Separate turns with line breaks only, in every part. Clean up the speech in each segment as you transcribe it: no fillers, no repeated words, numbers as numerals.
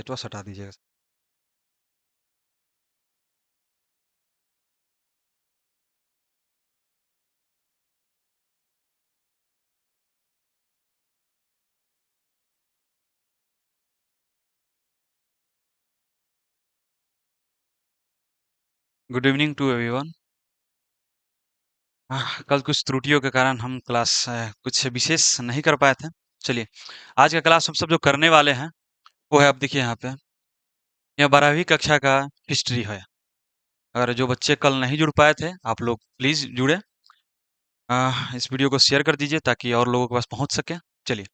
गेटवास हटा दीजिएगा। Good evening to everyone. कल कुछ त्रुटियों के कारण हम क्लास कुछ विशेष नहीं कर पाए थे। चलिए, आज का क्लास हम सब जो करने वाले हैं वो है, आप देखिए यहाँ पे, यह 12वीं कक्षा का हिस्ट्री है। अगर जो बच्चे कल नहीं जुड़ पाए थे, आप लोग प्लीज जुड़े। इस वीडियो को शेयर कर दीजिए ताकि और लोगों के पास पहुंच सके। चलिए,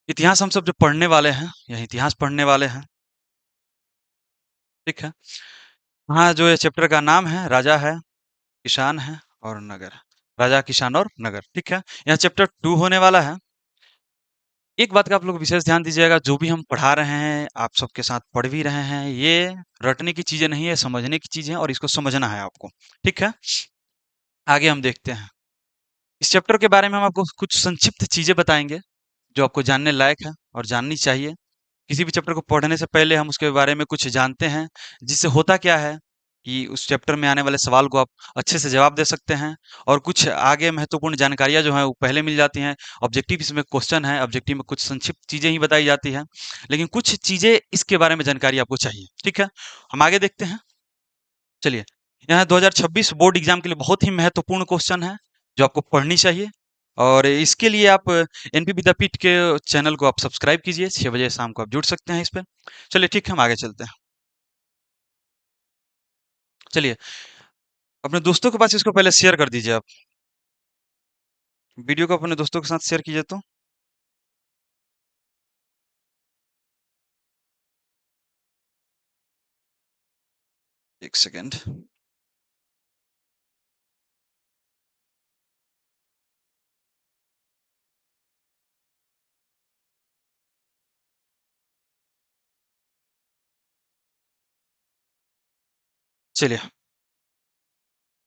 इतिहास हम सब जो पढ़ने वाले हैं, यह इतिहास पढ़ने वाले हैं। ठीक है। हाँ, जो ये चैप्टर का नाम है, राजा है, किसान है और नगर। राजा, किसान और नगर। ठीक है। यह चैप्टर 2 होने वाला है। एक बात का आप लोग विशेष ध्यान दीजिएगा, जो भी हम पढ़ा रहे हैं, आप सबके साथ पढ़ भी रहे हैं, ये रटने की चीजें नहीं है, समझने की चीजें हैं और इसको समझना है आपको। ठीक है। आगे हम देखते हैं। इस चैप्टर के बारे में हम आपको कुछ संक्षिप्त चीजें बताएंगे जो आपको जानने लायक है और जाननी चाहिए। किसी भी चैप्टर को पढ़ने से पहले हम उसके बारे में कुछ जानते हैं, जिससे होता क्या है कि उस चैप्टर में आने वाले सवाल को आप अच्छे से जवाब दे सकते हैं और कुछ आगे महत्वपूर्ण जानकारियां जो हैं वो पहले मिल जाती हैं। ऑब्जेक्टिव इसमें क्वेश्चन है, ऑब्जेक्टिव में कुछ संक्षिप्त चीजें ही बताई जाती है, लेकिन कुछ चीजें इसके बारे में जानकारी आपको चाहिए। ठीक है। हम आगे देखते हैं। चलिए, यहाँ 2026 बोर्ड एग्जाम के लिए बहुत ही महत्वपूर्ण क्वेश्चन है जो आपको पढ़नी चाहिए। और इसके लिए आप एनपी विद्यापीठ के चैनल को आप सब्सक्राइब कीजिए। 6 बजे शाम को आप जुड़ सकते हैं इस पे। चलिए ठीक है, हम आगे चलते हैं। चलिए, अपने दोस्तों के पास इसको पहले शेयर कर दीजिए आप। वीडियो को अपने दोस्तों के साथ शेयर कीजिए तो। एक सेकेंड। चलिए,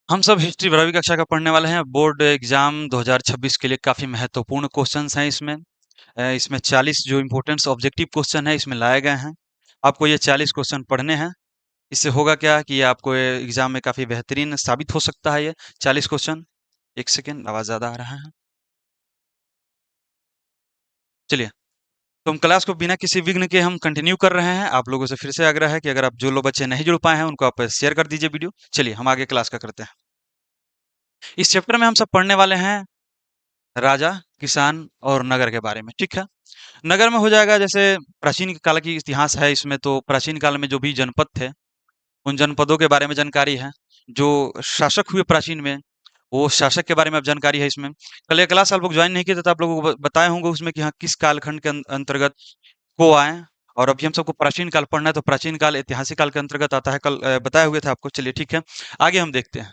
हम सब हिस्ट्री 12वीं कक्षा का पढ़ने वाले हैं। बोर्ड एग्जाम 2026 के लिए काफी महत्वपूर्ण क्वेश्चंस हैं इसमें। इसमें 40 जो इम्पोर्टेंट ऑब्जेक्टिव क्वेश्चन है इसमें लाए गए हैं। आपको ये 40 क्वेश्चन पढ़ने हैं। इससे होगा क्या कि ये आपको एग्जाम में काफी बेहतरीन साबित हो सकता है ये 40 क्वेश्चन। एक सेकेंड, आवाज ज्यादा आ रहा है। चलिए, तो हम क्लास को बिना किसी विघ्न के हम कंटिन्यू कर रहे हैं। आप लोगों से फिर से आग्रह है कि अगर आप जो लोग बच्चे नहीं जुड़ पाए हैं उनको आप शेयर कर दीजिए वीडियो। चलिए, हम आगे क्लास का करते हैं। इस चैप्टर में हम सब पढ़ने वाले हैं राजा, किसान और नगर के बारे में। ठीक है। नगर में हो जाएगा जैसे प्राचीन काल की इतिहास है इसमें, तो प्राचीन काल में जो भी जनपद थे उन जनपदों के बारे में जानकारी है। जो शासक हुए प्राचीन में, वो शासक के बारे में अब जानकारी है इसमें। कल ये क्लास आप लोग ज्वाइन नहीं किए थे तो आप लोगों को बताए होंगे उसमें कि हाँ किस कालखंड के अंतर्गत को आए। और अभी हम सबको प्राचीन काल पढ़ना है, तो प्राचीन काल ऐतिहासिक काल के अंतर्गत आता है। कल बताए हुए थे आपको। चलिए ठीक है, आगे हम देखते हैं।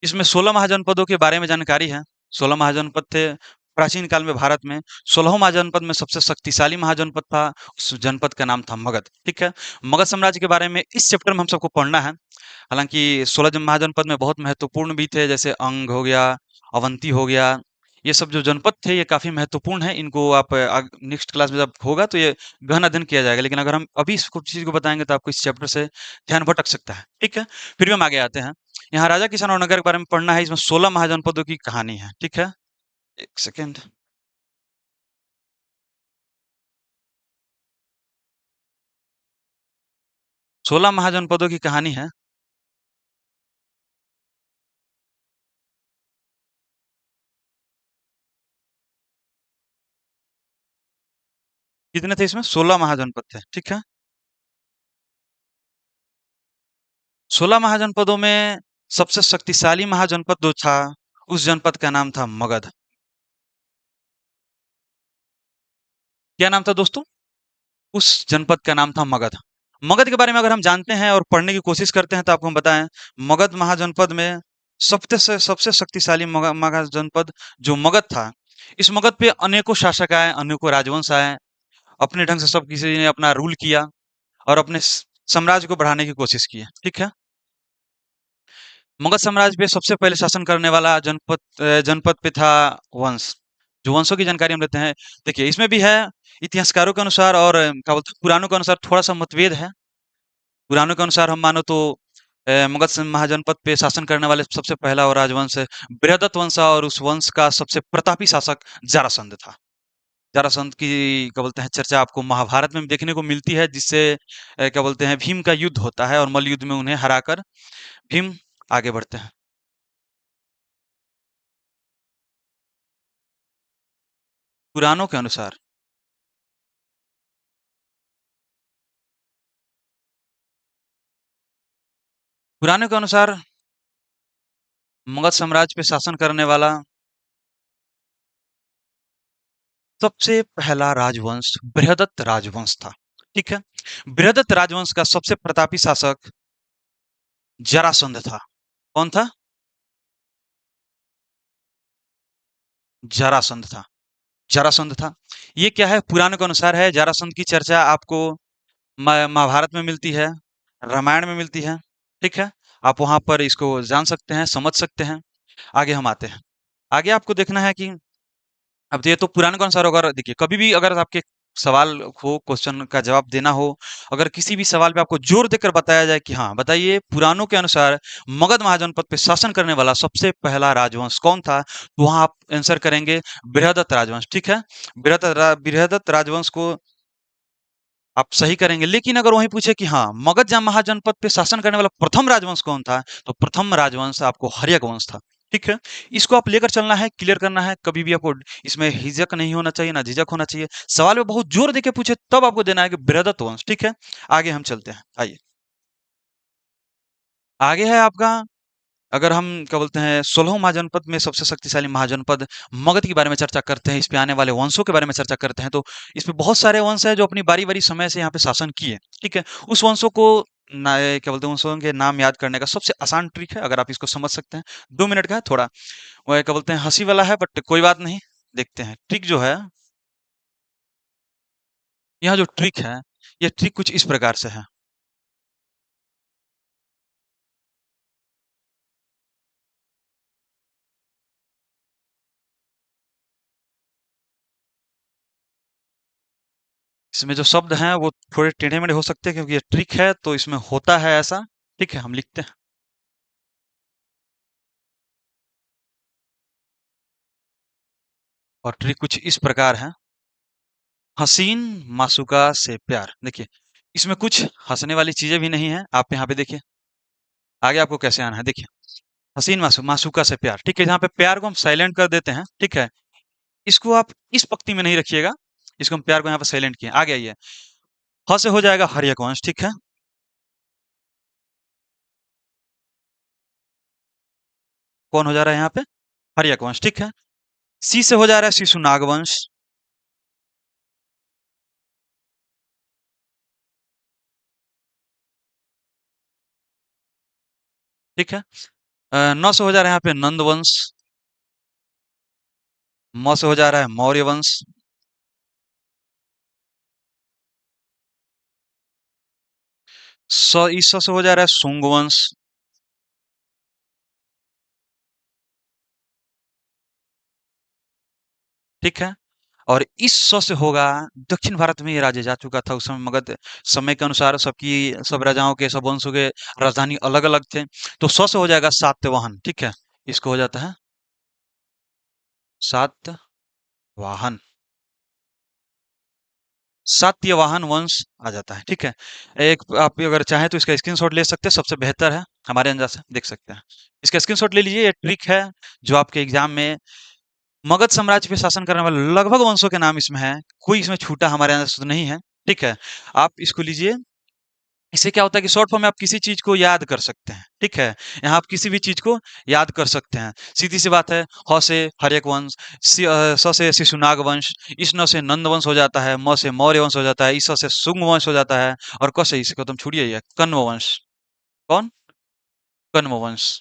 इसमें 16 महाजनपदों के बारे में जानकारी है। 16 महाजनपद थे प्राचीन काल में भारत में। 16 महाजनपद में सबसे शक्तिशाली महाजनपद था, उस जनपद का नाम था मगध। ठीक है। मगध साम्राज्य के बारे में इस चैप्टर में हम सबको पढ़ना है। हालांकि 16 महाजनपद में बहुत महत्वपूर्ण भी थे, जैसे अंग हो गया, अवंती हो गया। ये सब जो जनपद थे ये काफी महत्वपूर्ण है। इनको आप नेक्स्ट क्लास में जब होगा तो ये गहन अध्ययन किया जाएगा, लेकिन अगर हम अभी इस कुछ चीज को बताएंगे तो आपको इस चैप्टर से ध्यान भटक सकता है। ठीक है। फिर भी हम आगे आते हैं। यहाँ राजा, किसान और नगर के बारे में पढ़ना है। इसमें 16 महाजनपदों की कहानी है। ठीक है। एक सेकेंड। 16 महाजनपदों की कहानी है। कितने थे इसमें? 16 महाजनपद थे। ठीक है। 16 महाजनपदों में सबसे शक्तिशाली महाजनपद जो था, उस जनपद का नाम था मगध। क्या नाम था दोस्तों? उस जनपद का नाम था मगध। मगध के बारे में अगर हम जानते हैं और पढ़ने की कोशिश करते हैं तो आपको हम बताएं, मगध महाजनपद में सबसे शक्तिशाली महाजनपद जो मगध था, इस मगध पे अनेकों शासक आए, अनेकों राजवंश आए। अपने ढंग से सब किसी ने अपना रूल किया और अपने साम्राज्य को बढ़ाने की कोशिश की है। ठीक है। मगध साम्राज्य पे सबसे पहले शासन करने वाला जनपद पे था वंश। जो वंशों की जानकारी हम लेते हैं, देखिए इसमें भी है इतिहासकारों के अनुसार और क्या बोलते हैं पुराणों के अनुसार थोड़ा-सा मतभेद है। पुराणों के अनुसार हम मानो तो मगध महाजनपद पे शासन करने वाले सबसे पहला और राजवंश बृहदत्त वंश था और उस वंश का सबसे प्रतापी शासक जरासंध था। जरासंध की क्या बोलते हैं चर्चा आपको महाभारत में देखने को मिलती है, जिससे क्या बोलते हैं भीम का युद्ध होता है और मल्ल युद्ध में उन्हें हराकर भीम आगे बढ़ते हैं। पुराणों के अनुसार पुराणों के अनुसार मगध साम्राज्य पे शासन करने वाला सबसे पहला राजवंश बृहदत्त राजवंश था। ठीक है। बृहदत्त राजवंश का सबसे प्रतापी शासक जरासंध था। कौन था? जरासंध था। जरासंध था। ये क्या है? पुराणों के अनुसार है। जरासंध की चर्चा आपको महाभारत में मिलती है, रामायण में मिलती है। ठीक है। आप वहां पर इसको जान सकते हैं, समझ सकते हैं। आगे हम आते हैं। आगे आपको देखना है कि अब ये तो पुराण के अनुसार अगर देखिए कभी भी अगर आपके सवाल हो क्वेश्चन का जवाब देना हो, अगर किसी भी सवाल पे आपको जोर देकर बताया जाए कि हाँ बताइए पुराणों के अनुसार मगध महाजनपद पे शासन करने वाला सबसे पहला राजवंश कौन था, तो वहां आप आंसर करेंगे बृहदत्त राजवंश। ठीक है। बृहदत्त राजवंश को आप सही करेंगे, लेकिन अगर वही पूछे कि हाँ मगध महाजनपद पे शासन करने वाला प्रथम राजवंश कौन था, तो प्रथम राजवंश आपको हर्यक वंश था। ठीक है। इसको आप लेकर चलना है, क्लियर करना है, कभी भी आपको इसमें हिजक नहीं होना चाहिए, ना झिझक होना चाहिए। सवाल में बहुत जोर देके पूछे तब आपको देना है कि बृहदत्त वंश। ठीक है। आगे हम चलते हैं, आइए। आगे है आपका, अगर हम क्या बोलते हैं 16 महाजनपद में सबसे शक्तिशाली महाजनपद मगध के बारे में चर्चा करते हैं, इस पे आने वाले वंशों के बारे में चर्चा करते हैं, तो इसमें बहुत सारे वंश हैं जो अपनी बारी-बारी समय से यहाँ पे शासन किए। ठीक है। उस वंशों को क्या बोलते हैं वंशों के नाम याद करने का सबसे आसान ट्रिक है, अगर आप इसको समझ सकते हैं। 2 मिनट का है थोड़ा, वो क्या बोलते हैं हंसी वाला है बट कोई बात नहीं। देखते हैं ट्रिक जो है, यहाँ जो ट्रिक है, ये ट्रिक कुछ इस प्रकार से है। इसमें जो शब्द हैं वो थोड़े टेढ़े-मेढ़े हो सकते हैं क्योंकि ये ट्रिक है, तो इसमें होता है ऐसा। ठीक है, हम लिखते हैं। और ट्रिक कुछ इस प्रकार है। हसीन मासूका से प्यार। देखिए, इसमें कुछ हँसने वाली चीज़ें भी नहीं हैं। आप यहाँ पे देखिए, आगे आपको कैसे आना है देखिए। हसीन मासूका से प्यार। ठीक है, जहाँ पे प्यार को हम साइलेंट कर देते हैं, ठीक है? इसको आप इस पंक्ति में नहीं रखिएगा। इसको हम प्यार को यहाँ पे साइलेंट किए। आगे आइए। ह से हो जाएगा हर्यकवंश, ठीक है? कौन हो जा रहा है यहाँ पे? हर्यकवंश, ठीक है? सी से हो जा रहा है शिशुनाग वंश, ठीक है? न से हो जा रहा है यहाँ पे नंद वंश, म से हो जा रहा है मौर्य वंश, स से हो जा रहा है शुंग वंश, ठीक है? और इस से होगा, दक्षिण भारत में ये राज्य जा चुका था उस समय मगध। समय के अनुसार सबकी सब राजाओं के सब वंशों के राजधानी अलग अलग थे, तो से हो जाएगा सातवाहन। ठीक है। इसको हो जाता है सातवाहन। सात्यवाहन वंश आ जाता है। ठीक है। एक आप अगर चाहें तो इसका स्क्रीनशॉट ले सकते हैं, सबसे बेहतर है, हमारे अंदाज से देख सकते हैं। इसका स्क्रीनशॉट ले लीजिए। ये ट्रिक है जो आपके एग्जाम में मगध साम्राज्य पे शासन करने वाले लगभग वंशों के नाम इसमें है, कोई इसमें छूटा हमारे अंदर से तो नहीं है। ठीक है। आप इसको लीजिए। इससे क्या होता है कि शॉर्ट फॉर्म में आप किसी चीज को याद कर सकते हैं। ठीक है। यहाँ आप किसी भी चीज को याद कर सकते हैं। सीधी सी बात है। ह से हर्यक वंश, स से शिशुनाग वंश, इस न से नंद वंश हो जाता है, म से मौर्य वंश हो जाता है, इस से शुंग वंश हो जाता है, और क से इसको तुम छोड़िए, ये कण्व वंश। कौन? कण्व वंश।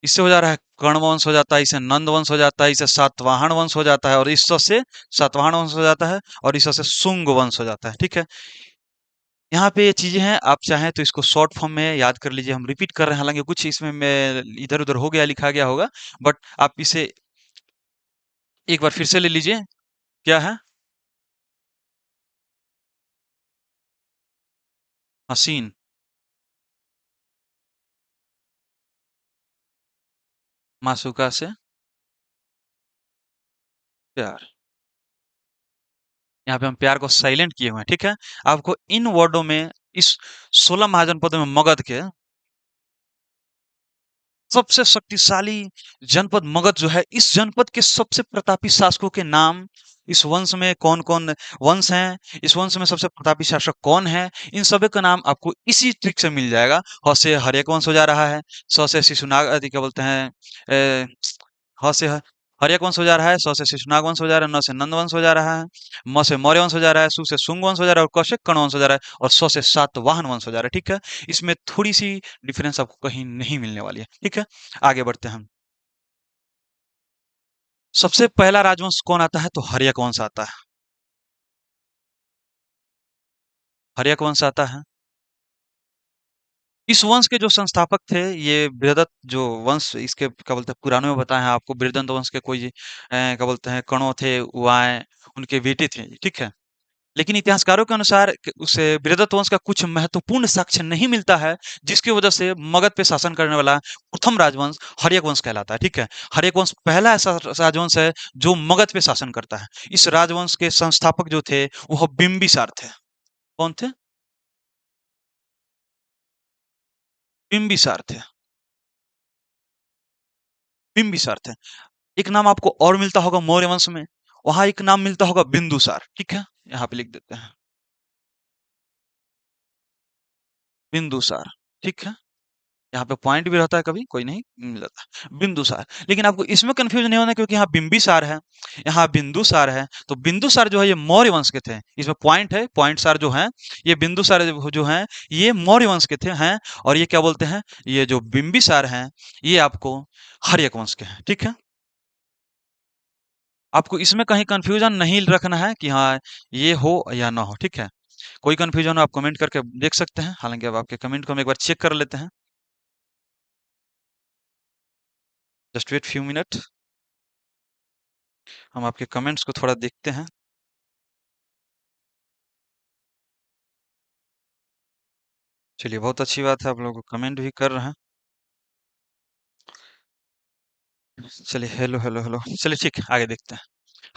इससे हो जा रहा है कर्ण वंश हो जाता है, इससे नंद वंश हो जाता है, इससे सातवाहन वंश हो जाता है, और इस से सातवाहन वंश हो जाता है, और इस से शुंग वंश हो जाता है। ठीक है। यहाँ पे ये चीज़ें हैं, आप चाहें तो इसको शॉर्ट फॉर्म में याद कर लीजिए, हम रिपीट कर रहे हैं, हालाँकि कुछ इसमें मैं इधर-उधर हो गया, लिखा गया होगा, बट आप इसे एक बार फिर से ले लीजिए। क्या है? हसीन, मासूका से प्यार। यहाँ पे हम प्यार को साइलेंट किए हुए हैं, ठीक है? आपको इन वर्डों में इस 16 महाजनपदों में मगध के सबसे शक्तिशाली जनपद मगध जो है, इस जनपद के सबसे प्रतापी शासकों के नाम, इस वंश में कौन-कौन वंश हैं, इस वंश में सबसे प्रतापी शासक कौन है, इन सभी का नाम आपको इसी ट्रिक से मिल जाएगा। ह से हर्यक वंश हो जा रहा है, स से शिशुनाग क्या बोलते हैं अ, ह से हर्यक वंश हो जा रहा है, स से शिशुनाग वंश हो जा रहा है, न से नंद वंश हो जा रहा है, म से मौर्य वंश हो जा रहा है, सु से शुंग वंश हो जा रहा है और क से कर्ण वंश हो जा रहा है और स से सातवाहन वंश हो जा रहा है, ठीक है? इसमें थोड़ी-सी डिफरेंस आपको कहीं नहीं मिलने वाली है, ठीक है? आगे बढ़ते हैं हम। सबसे पहला राजवंश कौन आता है? तो हर्यक वंश आता है। हर्यक वंश आता है। इस वंश के जो संस्थापक थे, ये बृहदत्त जो वंश इसके क्या बोलते हैं पुराणों में बताए हैं आपको बृहदत्त वंश के कोई क्या बोलते हैं कणों थे, उआएँ, उनके बेटे थे, ठीक है? लेकिन इतिहासकारों के अनुसार उस बृहदत्त वंश का कुछ महत्वपूर्ण साक्ष्य नहीं मिलता है, जिसकी वजह से मगध पे शासन करने वाला प्रथम राजवंश हर्यक वंश कहलाता है, ठीक है? हर्यक वंश पहला ऐसा राजवंश है जो मगध पे शासन करता है। इस राजवंश के संस्थापक जो थे, वह बिंबिसार थे। कौन थे? बिंबिसार थे। बिंबिसार थे। एक नाम आपको और मिलता होगा मौर्य वंश में, वहाँ एक नाम मिलता होगा बिंदुसार, ठीक है? यहाँ पे लिख देते हैं, बिंदुसार, ठीक है? यहाँ पे पॉइंट भी रहता है कभी, कोई नहीं मिलता। बिंदुसार, लेकिन आपको इसमें कन्फ्यूज़न नहीं होना क्योंकि यहाँ बिंबिसार है, यहाँ बिंदुसार है, तो बिंदुसार जो है ये मौर्य वंश के थे। इसमें पॉइंट है, पॉइंटसार जो हैं, ये बिंदुसार जो हैं, ये मौर्य वंश के थे हैं और ये क्या बोलते हैं, ये जो बिंबिसार हैं, ये आपको हर्यक वंश के हैं, ठीक है? आपको इसमें कहीं कन्फ्यूज़न नहीं रखना है कि हाँ, ये हो या ना हो, ठीक है? कोई कन्फ्यूज़न हो आप कमेंट करके देख सकते हैं, हालाँकि अब आपके कमेंट को हम एक बार चेक कर लेते हैं। जस्ट वेट फ्यू मिनट, हम आपके कमेंट्स को थोड़ा देखते हैं। चलिए बहुत अच्छी बात है, आप लोग कमेंट भी कर रहे हैं। चलिए हेलो, हेलो, हेलो। चलिए ठीक है, आगे देखते हैं।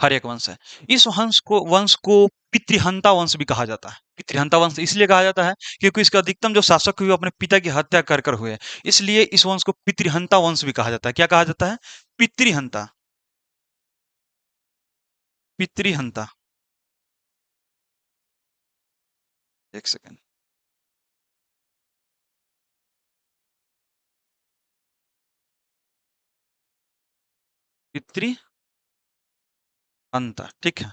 हर्यक वंश है। इस वंश को पितृहंता वंश भी कहा जाता है। पितृहंता वंश इसलिए कहा जाता है क्योंकि इसका अधिकतम जो शासक हुए वो अपने पिता की हत्या कर हुए। इसलिए इस वंश को पितृहंता वंश भी कहा जाता है। क्या कहा जाता है? पितृहंता, पितृहंता। 1 सेकंड। पितृहंता, ठीक है।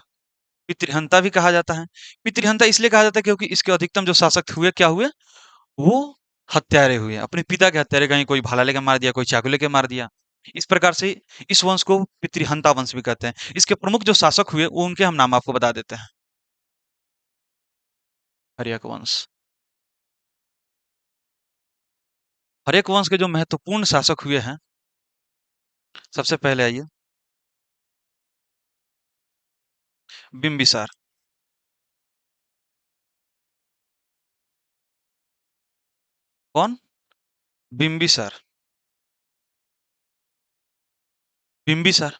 पितृहंता भी कहा जाता है। पितृहंता इसलिए कहा जाता है क्योंकि इसके अधिकतम जो शासक हुए क्या हुए? वो हत्यारे हुए। अपने पिता के हत्यारे, कहीं कोई भाला लेके मार दिया, कोई चाकू लेके मार दिया। इस प्रकार से इस वंश को पितृहंता वंश भी कहते हैं। इसके प्रमुख जो शासक हुए, वो उनके हम नाम आपको बता देते हैं। हर्यक वंश। हर्यक वंश के जो महत्वपूर्ण शासक हुए हैं, सबसे पहले आइए बिंबिसार। कौन? बिंबिसार। बिंबिसार।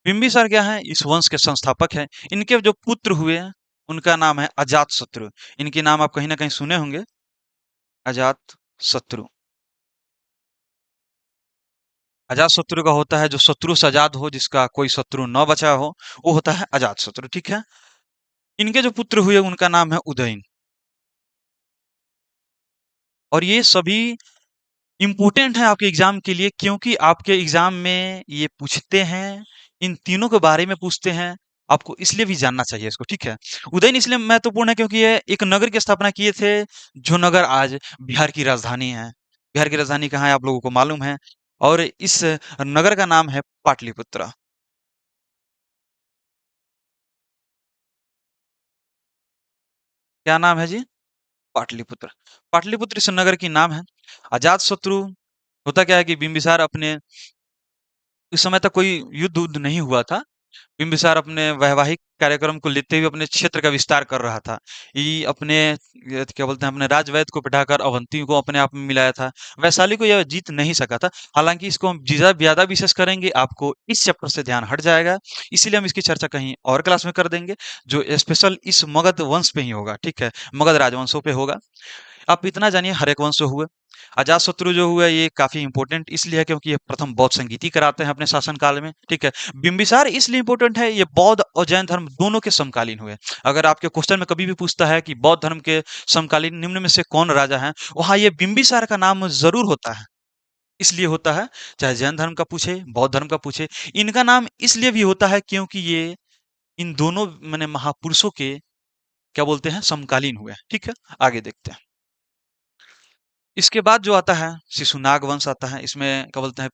बिंबिसार क्या है? इस वंश के संस्थापक हैं। इनके जो पुत्र हुए हैं, उनका नाम है अजातशत्रु। इनके नाम आप कहीं न कहीं सुने होंगे, अजातशत्रु। अजातशत्रु का होता है जो शत्रु से आजाद हो, जिसका कोई शत्रु न बचा हो, वो होता है अजातशत्रु, ठीक है? इनके जो पुत्र हुए उनका नाम है उदयन। और ये सभी इम्पोर्टेंट है आपके एग्जाम के लिए क्योंकि आपके एग्जाम में ये पूछते हैं, इन तीनों के बारे में पूछते हैं। आपको इसलिए भी जानना चाहिए इसको, ठीक है? उदयन इसलिए महत्वपूर्ण है क्योंकि ये एक नगर की स्थापना किए थे, जो नगर आज बिहार की राजधानी है। बिहार की राजधानी कहाँ है आप लोगों को मालूम है? और इस नगर का नाम है पाटलिपुत्र। क्या नाम है जी? पाटलिपुत्र। पाटलिपुत्र इस नगर की नाम है। अजातशत्रु, होता क्या है कि बिंबिसार अपने, इस समय तक कोई युद्ध उद्ध नहीं हुआ था। बिंबिसार अपने वैवाहिक कार्यक्रम को लेते हुए अपने क्षेत्र का विस्तार कर रहा था। ये अपने क्या बोलते हैं, अपने राजवैद को बिठाकर अवंती को अपने आप में मिलाया था। वैशाली को यह जीत नहीं सका था। हालांकि इसको हम ज्यादा ज्यादा विशेष करेंगे, आपको इस चैप्टर से ध्यान हट जाएगा, इसीलिए हम इसकी चर्चा कहीं और क्लास में कर देंगे, जो स्पेशल इस मगध वंश पे ही होगा। ठीक है, मगध राजवंशों पे होगा। आप इतना जानिए हरेक वंश जो हुए। अजातशत्रु जो हुआ ये काफी इंपॉर्टेंट इसलिए है क्योंकि ये प्रथम बौद्ध संगीति कराते हैं अपने शासन काल में। ठीक है, बिंबिसार इसलिए इंपॉर्टेंट है, ये बौद्ध और जैन धर्म दोनों के समकालीन हुए। अगर आपके क्वेश्चन में कभी भी पूछता है कि बौद्ध धर्म के समकालीन निम्न में से कौन राजा है, वहां ये बिंबिसार का नाम जरूर होता है। इसलिए होता है, चाहे जैन धर्म का पूछे बौद्ध धर्म का पूछे, इनका नाम इसलिए भी होता है क्योंकि ये इन दोनों मैंने महापुरुषों के क्या बोलते हैं समकालीन हुए। ठीक है, आगे देखते हैं। इसके बाद जो आता है शिशुनाग वंश आता है। इसमें क्या बोलते हैं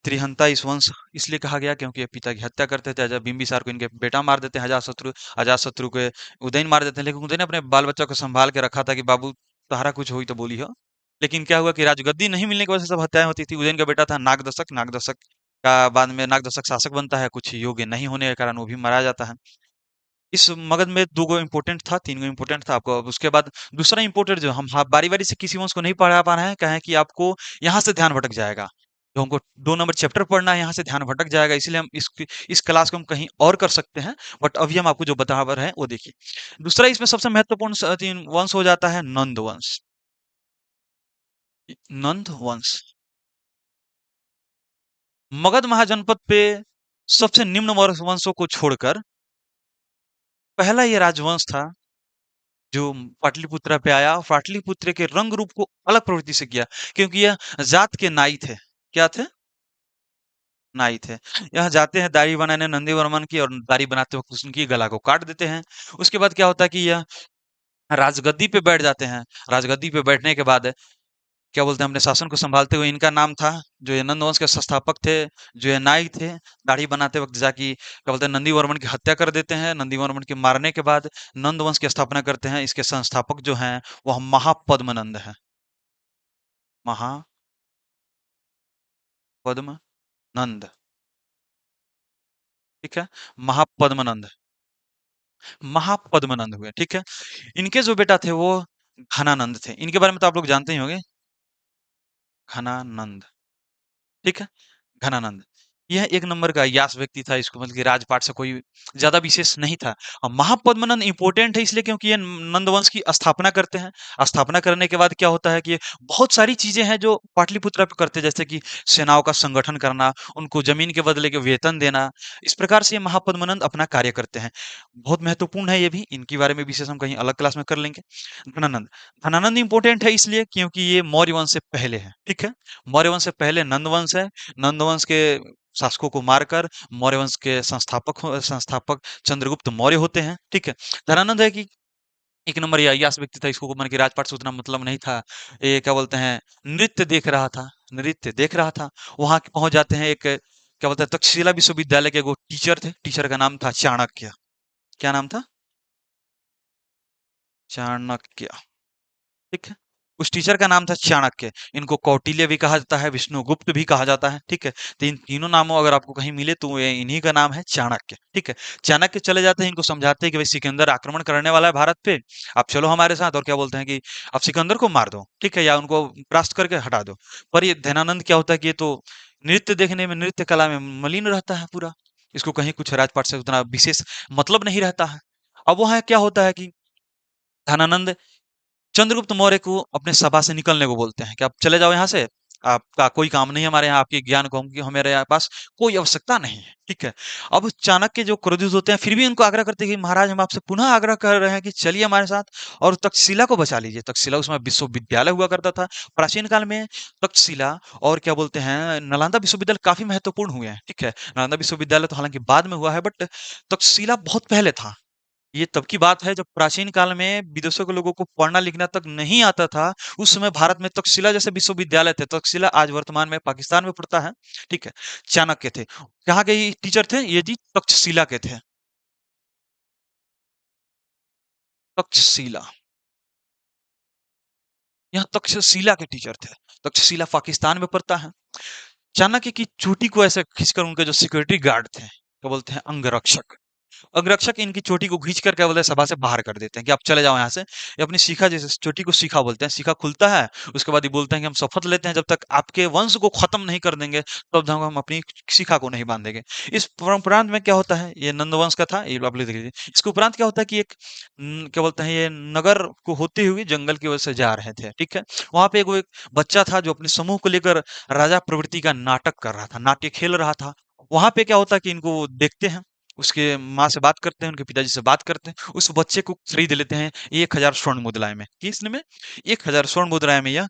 त्रिहंता इस वंश इसलिए कहा गया क्योंकि ये पिता की हत्या करते थे। जब बिंबिसार को इनके बेटा मार देते हैं अजातशत्रु, अजातशत्रु को उदयन मार देते हैं, लेकिन उदयन ने अपने बाल बच्चों को संभाल के रखा था कि बाबू तुम्हारा कुछ हुई तो बोली हो। लेकिन क्या हुआ कि राजगद्दी नहीं मिलने की वजह से सब हत्याएं होती थी। उदयन का बेटा था नागदशक, नागदशक का बाद में नागदशक शासक बनता है, कुछ योग्य नहीं होने के कारण वो भी मारा जाता है। इस मगध में 2 गो इम्पोर्टेंट था, 3 गो इम्पोर्टेंट था आपको। अब उसके बाद दूसरा इम्पोर्टेंट जो हम बारी-बारी से किसी वंश को नहीं पढ़ा पा रहे हैं, क्या है कि आपको यहाँ से ध्यान भटक जाएगा। जो हमको 2 नंबर चैप्टर पढ़ना है, यहाँ से ध्यान भटक जाएगा, इसीलिए हम इस क्लास को हम कहीं और कर सकते हैं। बट अभी हम आपको जो बता रहे हैं, वो देखिए। दूसरा इसमें सबसे महत्वपूर्ण वंश हो जाता है नंद वंश। नंद वंश मगध महाजनपद पे सबसे निम्न वंशों को छोड़कर पहला ये राजवंश था जो पाटलिपुत्रा पे आया और पाटलिपुत्र के रंग रूप को अलग प्रवृत्ति से किया, क्योंकि यह जात के नाई थे। क्या थे? नाई थे। यहाँ जाते हैं दाढ़ी बनाने नंदी वर्मन की, और दाढ़ी बनाते वक्त उनकी गला को काट देते हैं। उसके बाद क्या होता है कि यह राजगद्दी पे बैठ जाते हैं। राजगद्दी पे बैठने के बाद क्या बोलते हैं अपने शासन को संभालते हुए इनका नाम था, जो ये नंद वंश के संस्थापक थे, जो ये नाई थे, दाढ़ी बनाते वक्त जाके क्या बोलते हैं नंदी वर्मन की हत्या कर देते हैं। नंदी वर्मन के मारने के बाद नंद वंश की स्थापना करते हैं। इसके संस्थापक जो हैं वह महापद्मनंद हैं। महापद्मनंद। ठीक है, महापद्मनंद। महापद्मनंद हुए। ठीक है, इनके जो बेटा थे वो घनानंद थे। इनके बारे में तो आप लोग जानते ही होंगे, घनानंद। ठीक है, घनानंद। यह एक नंबर का यास व्यक्ति था, इसको मतलब कि राजपाट से कोई ज़्यादा विशेष नहीं था। महापद्मनंद इम्पोर्टेंट है इसलिए क्योंकि ये नंदवंश की स्थापना करते हैं। स्थापना करने के बाद क्या होता है कि बहुत सारी चीज़ें हैं जो पाटलिपुत्रा पे करते हैं, जैसे कि सेनाओं का संगठन करना, उनको ज़मीन के बदले के वेतन देना। इस प्रकार से ये महापद्मनंद अपना कार्य करते हैं। बहुत महत्वपूर्ण है ये भी, इनके बारे में विशेष हम कहीं अलग क्लास में कर लेंगे। धनानंद। धनानंद इम्पोर्टेंट है इसलिए क्योंकि ये मौर्य वंश से पहले है। ठीक है, मौर्य वंश से पहले नंद वंश है। नंद वंश के शासकों को मारकर मौर्य वंश के संस्थापक चंद्रगुप्त मौर्य होते हैं। ठीक है, धनानंद है कि एक नंबर ये अय्याश व्यक्ति था, इसको मन के राजपाट से उतना मतलब नहीं था। ये क्या बोलते हैं नृत्य देख रहा था, नृत्य देख रहा था। वहां पहुंच जाते हैं, एक क्या बोलते हैं तक्षशिला विश्वविद्यालय के वो टीचर थे, टीचर का नाम था चाणक्य। क्या नाम था? चाणक्य। ठीक है, उस टीचर का नाम था चाणक्य। इनको कौटिल्य भी कहा जाता है, विष्णुगुप्त भी कहा जाता है। ठीक है, तो इन तीनों नामों अगर आपको कहीं मिले तो ये इन्हीं का नाम है चाणक्य। ठीक है, चाणक्य चले जाते हैं, इनको समझाते हैं कि भाई सिकंदर आक्रमण करने वाला है भारत पे, आप चलो हमारे साथ। और क्या बोलते हैं कि आप सिकंदर को मार दो, ठीक है, या उनको परास्त करके हटा दो। पर ये धनानंद क्या होता है कि ये तो नृत्य देखने में, नृत्य कला में मलिन रहता है पूरा। इसको कहीं कुछ राजपाट से उतना विशेष मतलब नहीं रहता है। अब वहाँ क्या होता है कि धनानंद चंद्रगुप्त मौर्य को अपने सभा से निकलने को बोलते हैं कि आप चले जाओ यहाँ से, आपका कोई काम नहीं है हमारे यहाँ, आपके ज्ञान को हमारे यहाँ पास कोई आवश्यकता नहीं है। ठीक है, अब चाणक्य जो क्रोधित होते हैं फिर भी उनको आग्रह करते हैं कि महाराज हम आपसे पुनः आग्रह कर रहे हैं कि चलिए हमारे साथ और तक्षशिला को बचा लीजिए। तक्षशिला उसमें विश्वविद्यालय हुआ करता था प्राचीन काल में। तक्षशिला और क्या बोलते हैं नालंदा विश्वविद्यालय काफी महत्वपूर्ण हुए हैं। ठीक है, नालंदा विश्वविद्यालय तो हालांकि बाद में हुआ है, बट तक्षशिला बहुत पहले था। ये तब की बात है जब प्राचीन काल में विदेशों के लोगों को पढ़ना लिखना तक नहीं आता था। उस समय भारत में तक्षशिला जैसे विश्वविद्यालय थे। तक्षशिला आज वर्तमान में पाकिस्तान में पड़ता है। ठीक है, चाणक्य थे। कहाँ के ये टीचर थे? ये जी तक्षशिला के थे। तक्षशिला। यहाँ तक्षशिला के टीचर थे। तक्षशिला पाकिस्तान में पड़ता है। चाणक्य की चोटी को ऐसे खींचकर उनके जो सिक्योरिटी गार्ड थे, क्या बोलते हैं, अंगरक्षक, अंगरक्षक इनकी चोटी को खींच कर क्या बोलते हैं, सभा से बाहर कर देते हैं कि आप चले जाओ यहाँ से। ये अपनी शिखा, जैसे चोटी को शिखा बोलते हैं, शिखा खुलता है, उसके बाद ये बोलते हैं कि हम शपथ लेते हैं जब तक आपके वंश को खत्म नहीं कर देंगे तब तक हम अपनी शिखा को नहीं बांधेंगे। इस उपरांत में क्या होता है, ये नंद वंश का था, ये आप लिख लीजिए। इसके उपरांत क्या होता है कि एक क्या बोलते हैं, ये नगर को होते हुए जंगल की वजह से जा रहे थे, ठीक है। वहां पे एक बच्चा था जो अपने समूह को लेकर राजा प्रवृत्ति का नाटक कर रहा था, नाट्य खेल रहा था। वहां पे क्या होता है कि इनको वो देखते हैं, उसके माँ से बात करते हैं, उनके पिताजी से बात करते हैं, उस बच्चे को खरीद लेते हैं 1000 स्वर्ण मुद्राएं में। किसने में? 1000 स्वर्ण मुद्राएं में, यह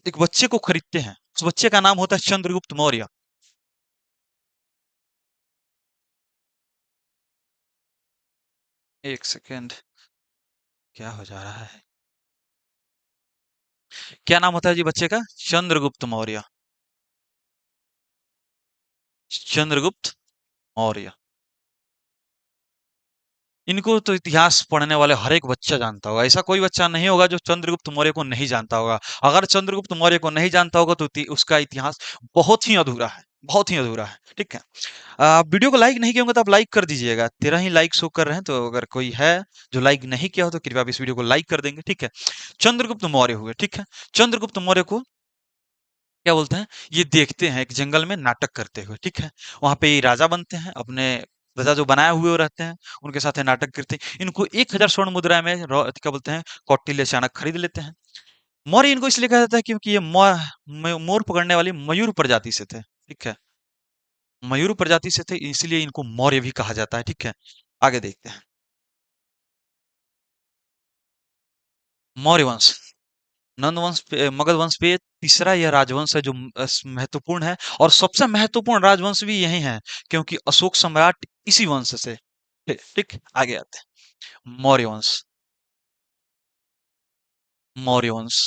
एक बच्चे को खरीदते हैं। उस बच्चे का नाम होता है चंद्रगुप्त मौर्य। एक सेकेंड, क्या हो जा रहा है? क्या नाम होता है जी बच्चे का? चंद्रगुप्त मौर्य। चंद्रगुप्त मौर्य। इनको तो इतिहास पढ़ने वाले हर एक बच्चा जानता होगा। ऐसा कोई बच्चा नहीं होगा जो चंद्रगुप्त मौर्य को नहीं जानता होगा। अगर चंद्रगुप्त मौर्य को नहीं जानता होगा तो उसका इतिहास बहुत ही अधूरा है, बहुत ही अधूरा है, ठीक है। वीडियो को लाइक नहीं किया होगा तो आप लाइक कर दीजिएगा। 13 ही लाइक शो कर रहे हैं, तो अगर कोई है जो लाइक नहीं किया हो तो कृपया आप इस वीडियो को लाइक कर देंगे, ठीक है। चंद्रगुप्त मौर्य हुए, ठीक है। चंद्रगुप्त मौर्य को क्या बोलते हैं, ये देखते हैं एक जंगल में नाटक करते हुए, ठीक है। वहां पे ये राजा बनते हैं, अपने प्रजा जो बनाए हुए वो रहते हैं, उनके साथ ये नाटक करते हैं। इनको 1000 स्वर्ण मुद्रा में क्या बोलते हैं, कौटिल्य चाणक्य खरीद लेते हैं। मौर्य इनको इसलिए कहा जाता है क्योंकि ये मोर पकड़ने वाली मयूर प्रजाति से थे, ठीक है। मयूर प्रजाति से थे, इसलिए इनको मौर्य भी कहा जाता है, ठीक है। आगे देखते हैं। मौर्य वंश, नंद वंश पे, मगध वंश पे तीसरा यह राजवंश है जो महत्वपूर्ण है, और सबसे महत्वपूर्ण राजवंश भी यही है, क्योंकि अशोक सम्राट इसी वंश से थे, ठीक। आगे आते हैं। मौर्य वंश, मौर्य वंश,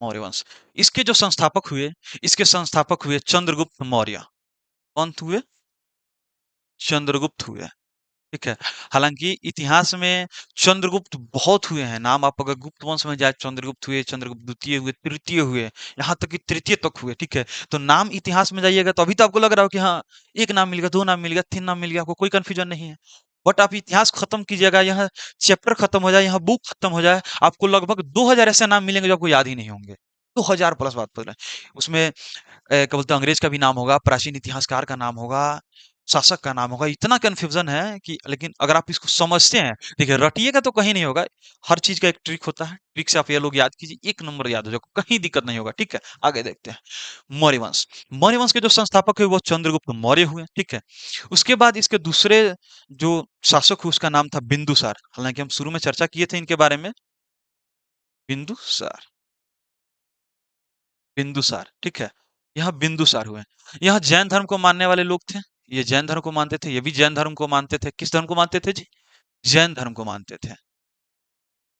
मौर्य वंश। इसके जो संस्थापक हुए, इसके संस्थापक हुए चंद्रगुप्त मौर्य। कौन हुए? चंद्रगुप्त हुए, ठीक है। हालांकि इतिहास में चंद्रगुप्त बहुत हुए हैं। नाम आप अगर गुप्त वंश में जाए, चंद्रगुप्त हुए, चंद्रगुप्त द्वितीय हुए, तृतीय हुए, यहाँ तक कि तृतीय तक हुए, ठीक है। तो नाम इतिहास में जाइएगा तो अभी तो आपको लग रहा हो कि हाँ, एक नाम मिल गया, दो नाम मिल गया, तीन नाम मिल गया, आपको कोई कंफ्यूजन नहीं है। बट आप इतिहास खत्म कीजिएगा, यहाँ चैप्टर खत्म हो जाए, यहाँ बुक खत्म हो जाए, आपको लगभग 2000 ऐसे नाम मिलेंगे जो आपको याद ही नहीं होंगे। 2000 प्लस बात बोल रहे हैं उसमें। क्या बोलते हैं, अंग्रेज का भी नाम होगा, प्राचीन इतिहासकार का नाम होगा, शासक का नाम होगा। इतना कंफ्यूजन है कि, लेकिन अगर आप इसको समझते हैं, देखिए रटिएगा तो कहीं नहीं होगा। हर चीज का एक ट्रिक होता है, ट्रिक से आप ये लोग याद कीजिए, एक नंबर याद हो जाएगा, कहीं दिक्कत नहीं होगा, ठीक है। आगे देखते हैं। मौर्य वंश, मौर्य वंश के जो संस्थापक है वो चंद्रगुप्त मौर्य हुए, ठीक है। उसके बाद इसके दूसरे जो शासक हुए उसका नाम था बिंदुसार। हालांकि हम शुरू में चर्चा किए थे इनके बारे में। बिंदुसार, बिंदुसार, ठीक है। यहाँ बिंदुसार हुए। यहाँ जैन धर्म को मानने वाले लोग थे। ये जैन धर्म को मानते थे, ये भी जैन धर्म को मानते थे। किस धर्म को मानते थे जी? जैन धर्म को मानते थे।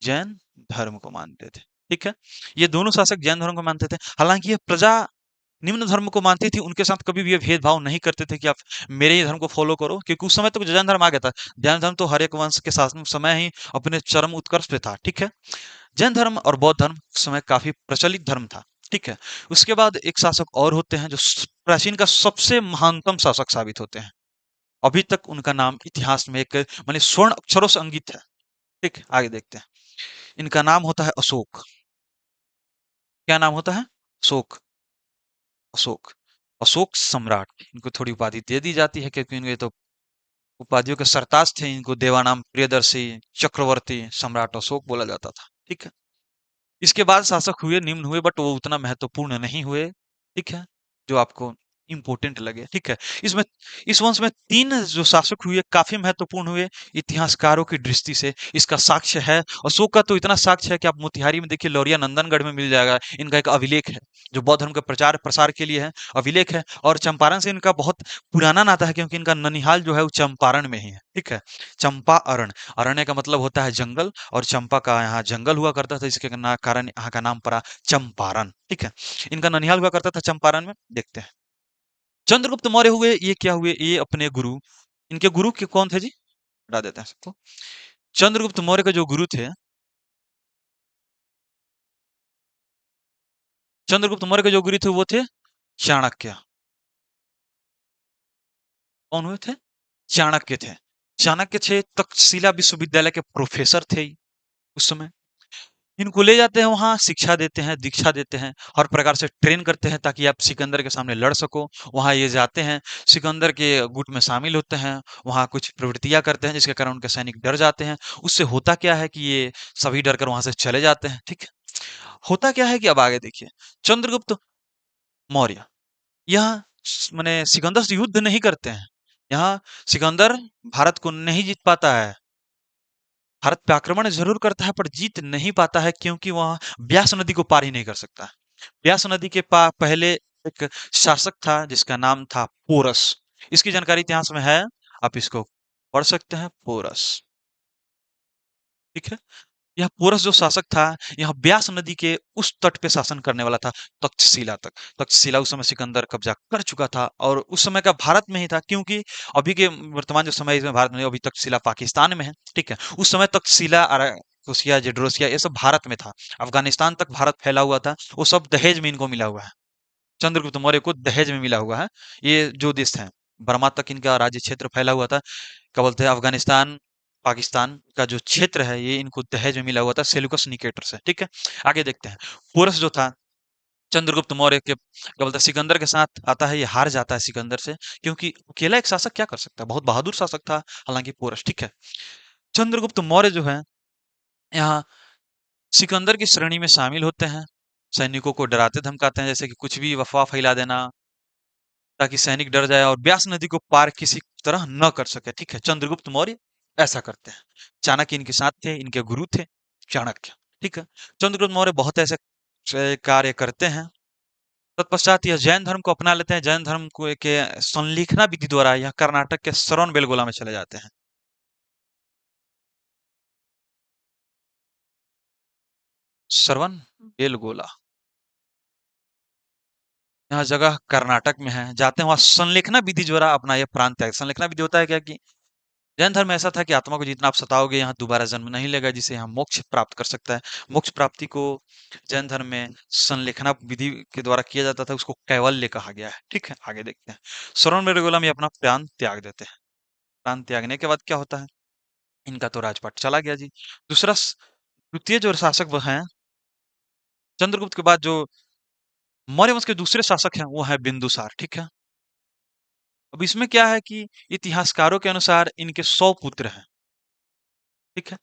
जैन धर्म को मानते थे, ठीक है। ये दोनों शासक जैन धर्म को मानते थे। हालांकि ये प्रजा निम्न धर्म को मानती थी, उनके साथ कभी भी ये भेदभाव नहीं करते थे कि आप मेरे ही धर्म को फॉलो करो, क्योंकि उस समय तक जैन धर्म आ गया था। जैन धर्म तो हर एक वंश के शासन समय ही अपने चरम उत्कर्ष पे था, ठीक है। जैन धर्म और बौद्ध धर्म उस समय काफी प्रचलित धर्म था, ठीक है। उसके बाद एक शासक और होते हैं जो प्राचीन का सबसे महानतम शासक साबित होते हैं। अभी तक उनका नाम इतिहास में एक माने स्वर्ण अक्षरों से अंकित है, ठीक। आगे देखते हैं। इनका नाम होता है अशोक। क्या नाम होता है? अशोक, अशोक, अशोक सम्राट। इनको थोड़ी उपाधि दे दी जाती है क्योंकि इनके तो उपाधियों के सरताज थे। इनको देवानाम प्रियदर्शी, चक्रवर्ती, सम्राट अशोक बोला जाता था, ठीक है। इसके बाद शासक हुए, निम्न हुए, बट वो उतना महत्वपूर्ण नहीं हुए, ठीक है, जो आपको इंपॉर्टेंट लगे, ठीक है। इसमें, इस वंश में 3 जो शासक हुए काफी महत्वपूर्ण हुए इतिहासकारों की दृष्टि से। इसका साक्ष्य है, अशोक का तो इतना साक्ष्य है कि आप मोतिहारी में देखिए, लौरिया नंदनगढ़ में मिल जाएगा। इनका एक अभिलेख है जो बौद्ध धर्म के प्रचार प्रसार के लिए है, अभिलेख है। और चंपारण से इनका बहुत पुराना नाता है, क्योंकि इनका ननिहाल जो है वो चंपारण में ही है, ठीक है। चंपा अरण, अरण्य का मतलब होता है जंगल, और चंपा का यहाँ जंगल हुआ करता था, इसके कारण यहाँ का नाम पड़ा चंपारण, ठीक है। इनका ननिहाल हुआ करता था चंपारण में। देखते हैं। चंद्रगुप्त मौर्य हुए, ये क्या हुए, ये अपने गुरु, इनके गुरु के कौन थे जी? हटा देते हैं सबको। चंद्रगुप्त मौर्य के जो गुरु थे, चंद्रगुप्त मौर्य के जो गुरु थे वो थे चाणक्य। कौन हुए थे? चाणक्य थे। चाणक्य थे, तक्षशिला विश्वविद्यालय के प्रोफेसर थे उस समय। इनको ले जाते हैं वहाँ, शिक्षा देते हैं, दीक्षा देते हैं, हर प्रकार से ट्रेन करते हैं ताकि आप सिकंदर के सामने लड़ सको। वहाँ ये जाते हैं, सिकंदर के गुट में शामिल होते हैं, वहाँ कुछ प्रवृत्तियाँ करते हैं जिसके कारण उनके सैनिक डर जाते हैं। उससे होता क्या है कि ये सभी डरकर वहाँ से चले जाते हैं, ठीक है? होता क्या है कि अब आगे देखिए, चंद्रगुप्त मौर्य यहाँ माने सिकंदर से युद्ध नहीं करते हैं। यहाँ सिकंदर भारत को नहीं जीत पाता है। भारत पे आक्रमण जरूर करता है पर जीत नहीं पाता है क्योंकि वह ब्यास नदी को पार ही नहीं कर सकता है। ब्यास नदी के पहले एक शासक था जिसका नाम था पोरस। इसकी जानकारी इतिहास में है, आप इसको पढ़ सकते हैं, पोरस। ठीक है। यह पोरस जो शासक था, यह ब्यास नदी के उस तट पे शासन करने वाला था, तक्षशिला तक। तक्षशिला उस समय सिकंदर कब्जा कर चुका था और उस समय का भारत में ही था क्योंकि अभी के वर्तमान जो समय है इसमें भारत में नहीं, अभी तक्षशिला पाकिस्तान में है, ठीक है। उस समय तक्षशिला कुसिया जेड्रोसिया ये सब भारत में था। अफगानिस्तान तक भारत फैला हुआ था, वो सब दहेज में इनको मिला हुआ है। चंद्रगुप्त मौर्य को दहेज में मिला हुआ है। ये जो देश है, बर्मा तक इनका राज्य क्षेत्र फैला हुआ था। क्या बोलते हैं, अफगानिस्तान, पाकिस्तान का जो क्षेत्र है ये इनको दहेज में मिला हुआ था सेल्यूकस निकेटर से, ठीक है। आगे देखते हैं। पोरस जो था चंद्रगुप्त मौर्य के क्या बोलते हैं सिकंदर के साथ आता है, ये हार जाता है सिकंदर से क्योंकि अकेला एक शासक क्या कर सकता है, बहुत बहादुर शासक था हालांकि पोरस, ठीक है। चंद्रगुप्त मौर्य जो है यहाँ सिकंदर की श्रेणी में शामिल होते हैं, सैनिकों को डराते धमकाते हैं, जैसे कि कुछ भी अफवाह फैला देना ताकि सैनिक डर जाए और ब्यास नदी को पार किसी तरह न कर सके, ठीक है। चंद्रगुप्त मौर्य ऐसा करते हैं। चाणक्य इनके साथ थे, इनके गुरु थे चाणक्य, ठीक है। चंद्रगुप्त मौर्य बहुत ऐसे कार्य करते हैं। तत्पश्चात यह जैन धर्म को अपना लेते हैं। जैन धर्म को के संलिखना विधि द्वारा यह कर्नाटक के श्रवण बेलगोला में चले जाते हैं। श्रवण बेलगोला, यह जगह कर्नाटक में है। जाते हैं वहां संलेखना विधि द्वारा अपना यह प्रांत त्याग। संलेखना विधि होता है क्या कि जैन धर्म में ऐसा था कि आत्मा को जितना आप सताओगे यहाँ दोबारा जन्म नहीं लेगा जिससे यहाँ मोक्ष प्राप्त कर सकता है। मोक्ष प्राप्ति को जैन धर्म में संलेखना विधि के द्वारा किया जाता था, उसको कैवल्य कहा गया है, ठीक है। आगे देखते हैं। श्रवण बेलगोला में अपना प्राण त्याग देते हैं। प्राण त्यागने के बाद क्या होता है, इनका तो राजपाट चला गया जी। दूसरा द्वितीय जो शासक वो हैं चंद्रगुप्त के बाद, जो मौर्य वंश के दूसरे शासक हैं वो है बिंदुसार, ठीक है। अब इसमें क्या है कि इतिहासकारों के अनुसार इनके 100 पुत्र हैं, ठीक है।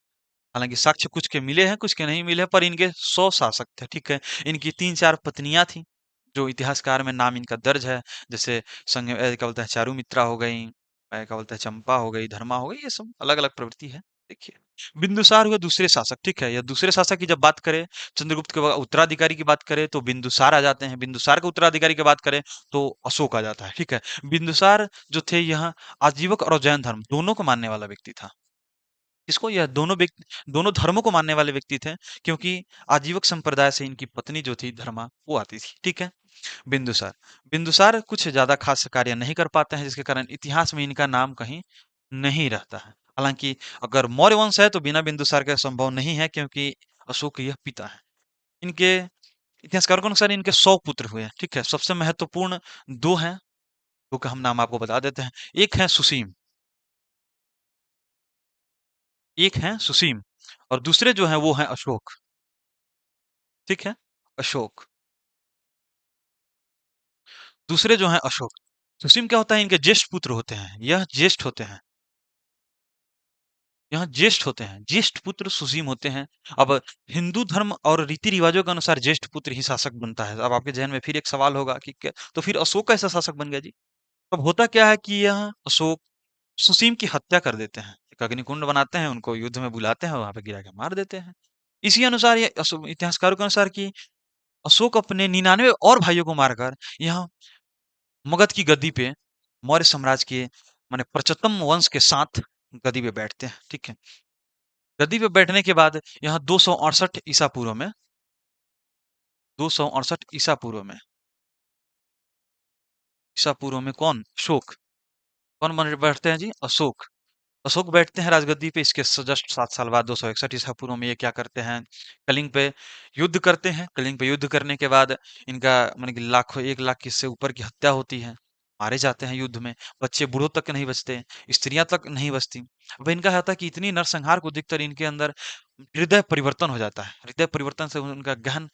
हालांकि साक्ष्य कुछ के मिले हैं, कुछ के नहीं मिले, पर इनके 100 शासक थे, ठीक है। इनकी 3-4 पत्नियां थी जो इतिहासकार में नाम इनका दर्ज है, जैसे क्या बोलते हैं चारुमित्रा हो गई, क्या बोलते हैं चंपा हो गई, धर्मा हो गई, ये सब अलग अलग प्रवृत्ति है। देखिए, बिंदुसार हुए दूसरे शासक, ठीक है। यह दूसरे शासक की जब बात करें, चंद्रगुप्त के उत्तराधिकारी की बात करें तो बिंदुसार आ जाते हैं। बिंदुसार के उत्तराधिकारी की बात करें तो अशोक आ जाता है, ठीक है। बिंदुसार जो थे यह आजीवक और जैन धर्म दोनों को मानने वाला व्यक्ति था। इसको यह दोनों व्यक्ति दोनों धर्मों को मानने वाले व्यक्ति थे क्योंकि आजीवक संप्रदाय से इनकी पत्नी जो थी धर्मा वो आती थी, ठीक है। बिंदुसार बिंदुसार कुछ ज्यादा खास कार्य नहीं कर पाते हैं जिसके कारण इतिहास में इनका नाम कहीं नहीं रहता है। हालांकि अगर मौर्य वंश है तो बिना बिंदुसार के संभव नहीं है क्योंकि अशोक यह पिता है इनके। इतिहासकारों के अनुसार इनके 100 पुत्र हुए हैं, ठीक है। सबसे महत्वपूर्ण दो हैं, दो का हम नाम आपको बता देते हैं। एक है सुसीम, एक है सुसीम और दूसरे जो हैं वो हैं अशोक, ठीक है। अशोक, दूसरे जो हैं अशोक। सुसीम क्या होता है, इनके ज्येष्ठ पुत्र होते हैं, यह ज्येष्ठ होते हैं, यहाँ ज्येष्ठ होते हैं, ज्येष्ठ पुत्र सुसीम होते हैं। अब हिंदू धर्म और रीति रिवाजों के अनुसार ज्येष्ठ पुत्र ही शासक बनता है। अब आपके जहन में फिर एक सवाल होगा कि तो फिर अशोक कैसा शासक बन गया जी? अब होता क्या है कि यह अशोक सुसीम की हत्या कर देते हैं, एक अग्निकुंड बनाते हैं, उनको युद्ध में बुलाते हैं, वहां पे गिरा के मार देते हैं। इसी अनुसार ये इतिहासकारों के अनुसार कि अशोक अपने 99 और भाइयों को मारकर यहाँ मगध की गद्दी पे मौर्य साम्राज्य के माने प्रचतम वंश के साथ गद्दी पे बैठते हैं, ठीक है। गद्दी पे बैठने के बाद यहाँ 268 ईसा पूर्व में, 268 ईसा पूर्व में, ईसा पूर्व में कौन? अशोक। कौन बन बैठते हैं जी? अशोक। अशोक बैठते हैं राजगद्दी पे, इसके जस्ट 7 साल बाद 261 ईसा पूर्व में ये क्या करते हैं, कलिंग पे युद्ध करते हैं। कलिंग पे युद्ध करने के बाद इनका माने कि लाखों 1 लाख से ऊपर की हत्या होती है, मारे जाते हैं युद्ध में। बच्चे बूढ़ों तक नहीं बचते, स्त्रियां तक नहीं बचती। अब इनका होता है कि इतनी नरसंहार को देखकर इनके अंदर हृदय परिवर्तन हो जाता है। हृदय परिवर्तन से उनका गहन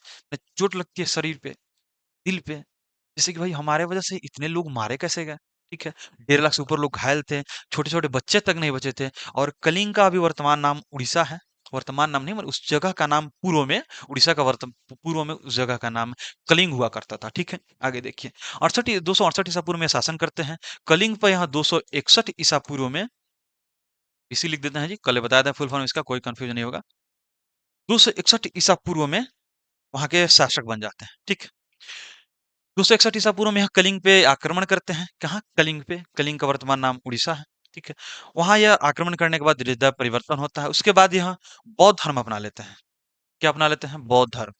चोट लगती है शरीर पे, दिल पे। जैसे कि भाई हमारे वजह से इतने लोग मारे कैसे गए? ठीक है, 1.5 लाख से ऊपर लोग घायल थे, छोटे-छोटे बच्चे तक नहीं बचे थे। और कलिंग का अभी वर्तमान नाम उड़ीसा है। वर्तमान नाम नहीं, मतलब उस जगह का नाम पूर्व में उड़ीसा का पूर्व में उस जगह का नाम कलिंग हुआ करता था। ठीक है, आगे देखिए 268 ईसा पूर्व में शासन करते हैं। कलिंग पर यहाँ 261 ईसा पूर्व में इसी लिख देते हैं जी, कल बताया था फुल फॉर्म इसका, कोई कंफ्यूजन नहीं होगा। 261 ईसा पूर्व में वहाँ के शासक बन जाते हैं। ठीक, 261 ईसा पूर्व में यहाँ कलिंग पे आक्रमण करते हैं। कहाँ? कलिंग पे। कलिंग का वर्तमान नाम उड़ीसा है। ठीक है। वहाँ यह आक्रमण करने के बाद हृदय परिवर्तन होता है। उसके बाद यहाँ बौद्ध धर्म अपना लेते हैं। क्या अपना लेते हैं? बौद्ध धर्म।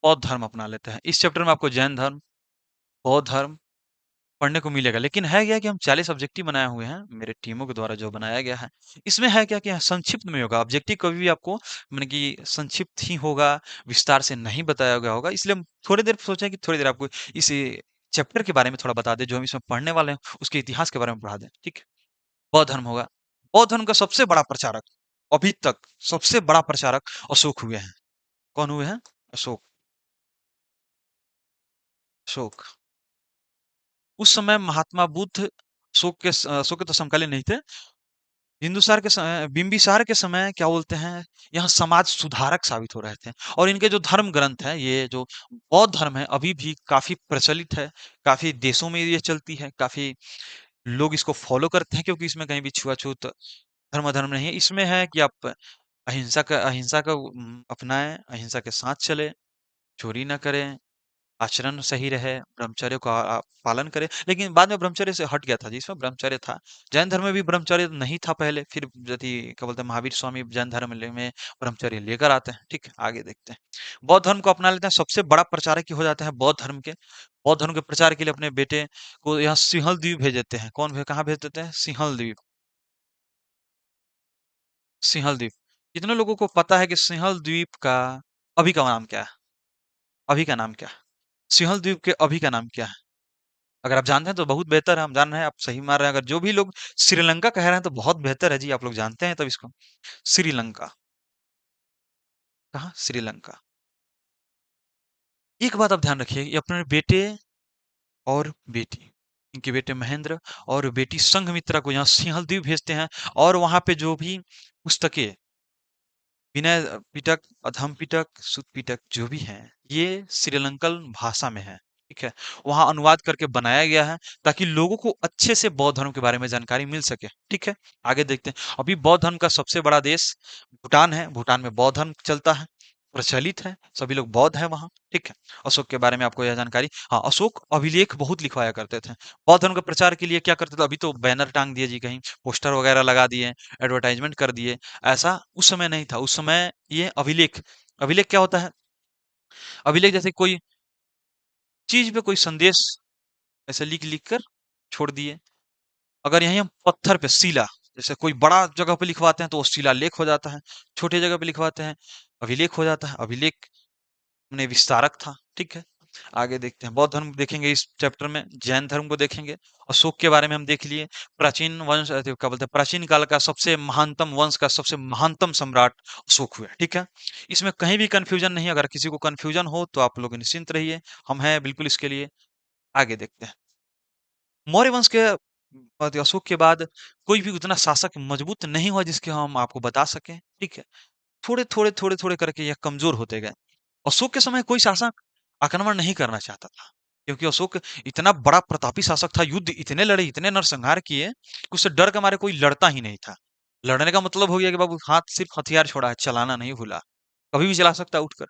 बौद्ध धर्म अपना लेते हैं। इस चैप्टर में आपको जैन धर्म, बौद्ध धर्म पढ़ने को मिलेगा। लेकिन है क्या कि हम 40 ऑब्जेक्टिव बनाए हुए हैं, मेरे टीमों के द्वारा जो बनाया गया है। इसमें है क्या कि संक्षिप्त में होगा। ऑब्जेक्टिव कभी भी आपको माने कि संक्षिप्त ही होगा, विस्तार से नहीं बताया गया होगा। इसलिए हम थोड़ी देर सोचे कि थोड़ी देर आपको इस चैप्टर के बारे में थोड़ा बता दें, जो हम इसमें पढ़ने वाले हैं, उसके इतिहास के बारे में पढ़ा दें। ठीक है? बौद्ध धर्म होगा। बौद्ध धर्म का सबसे बड़ा प्रचारक, अभी तक सबसे बड़ा प्रचारक अशोक हुए हैं। कौन हुए हैं? अशोक। अशोक। उस समय महात्मा बुद्ध अशोक के तो समकालीन नहीं थे। बिंदुसार के समय, बिंबिसार के समय क्या बोलते हैं, यहाँ समाज सुधारक साबित हो रहे थे। और इनके जो धर्म ग्रंथ है, ये जो बौद्ध धर्म है, अभी भी काफी प्रचलित है। काफी देशों में ये चलती है, काफी लोग इसको फॉलो करते हैं, क्योंकि इसमें कहीं भी छुआछूत धर्म धर्म नहीं है। इसमें है कि आप अहिंसा का अपनाएं, अहिंसा के साथ चले, चोरी ना करें, आचरण सही रहे, ब्रह्मचर्य का पालन करे। लेकिन बाद में ब्रह्मचर्य से हट गया था जी, इसमें ब्रह्मचर्य था। जैन धर्म में भी ब्रह्मचर्य नहीं था पहले, फिर यदि क्या बोलते हैं, महावीर स्वामी जैन धर्म में ब्रह्मचर्य लेकर आते हैं। ठीक है, आगे देखते हैं। बौद्ध धर्म को अपना लेते हैं, सबसे बड़ा प्रचारक ही हो जाते हैं बौद्ध धर्म के। बौद्ध धर्म के प्रचार के लिए अपने बेटे को यहाँ सिंहल द्वीप भेज देते हैं। कहाँ भेज देते हैं? सिंहल द्वीप। सिंहल द्वीप। कितने लोगों को पता है कि सिंहल द्वीप का अभी का नाम क्या है? अभी का नाम क्या है? सिंहल द्वीप के अभी का नाम क्या है? अगर आप जानते हैं तो बहुत बेहतर है, हम जान रहे हैं आप सही मार रहे हैं। अगर जो भी लोग श्रीलंका कह रहे हैं तो बहुत बेहतर है जी, आप लोग जानते हैं तब इसको। श्रीलंका। कहाँ? श्रीलंका। एक बात आप ध्यान रखिए, ये अपने बेटे और बेटी, इनके बेटे महेंद्र और बेटी संघमित्रा को यहाँ सिंहल द्वीप भेजते हैं। और वहां पे जो भी पुस्तकें, विनय पिटक, अधम पिटक, सुत पिटक जो भी हैं, ये श्रीलंकन भाषा में है। ठीक है, वहां अनुवाद करके बनाया गया है, ताकि लोगों को अच्छे से बौद्ध धर्म के बारे में जानकारी मिल सके। ठीक है, आगे देखते हैं। अभी बौद्ध धर्म का सबसे बड़ा देश भूटान है। भूटान में बौद्ध धर्म चलता है, प्रचलित है, सभी लोग बौद्ध है वहाँ। ठीक है, अशोक के बारे में आपको यह जानकारी। हाँ, अशोक अभिलेख बहुत लिखवाया करते थे। बौद्ध धर्म के प्रचार के लिए क्या करते थे? अभी तो बैनर टांग दिए जी, कहीं पोस्टर वगैरह लगा दिए, एडवर्टाइजमेंट कर दिए। ऐसा उस समय नहीं था। उस समय ये अभिलेख, अभिलेख क्या होता है? अभिलेख जैसे कोई चीज पे कोई संदेश ऐसे लिख लिख कर छोड़ दिए। अगर यहीं हम पत्थर पे शिला, जैसे कोई बड़ा जगह पे लिखवाते हैं तो वो शिलालेख हो जाता है। छोटे जगह पे लिखवाते हैं, अभिलेख हो जाता है। अभिलेख में विस्तारक था। ठीक है, आगे देखते हैं। बौद्ध धर्म देखेंगे इस चैप्टर में, जैन धर्म को देखेंगे। अशोक के बारे में हम देख लिए। प्राचीन वंश क्या बोलते हैं, प्राचीन काल का सबसे महानतम वंश का सबसे महानतम सम्राट अशोक हुए। ठीक है, इसमें कहीं भी कंफ्यूजन नहीं। अगर किसी को कंफ्यूजन हो तो आप लोग निश्चिंत रहिए, हम हैं बिल्कुल इसके लिए। आगे देखते हैं। मौर्य वंश के अशोक के बाद कोई भी उतना शासक मजबूत नहीं हुआ जिसके हम आपको बता सकें। ठीक है, थोड़े थोड़े थोड़े थोड़े करके यह कमजोर होते गए। अशोक के समय कोई शासक आक्रमण नहीं करना चाहता था, क्योंकि अशोक इतना बड़ा प्रतापी शासक था। युद्ध इतने लड़े, इतने नरसंहार किए कि उससे डर के मारे कोई लड़ता ही नहीं था। लड़ने का मतलब हो गया कि बाबू हाथ सिर्फ हथियार छोड़ा है, चलाना नहीं भूला। कभी भी चला सकता है उठकर,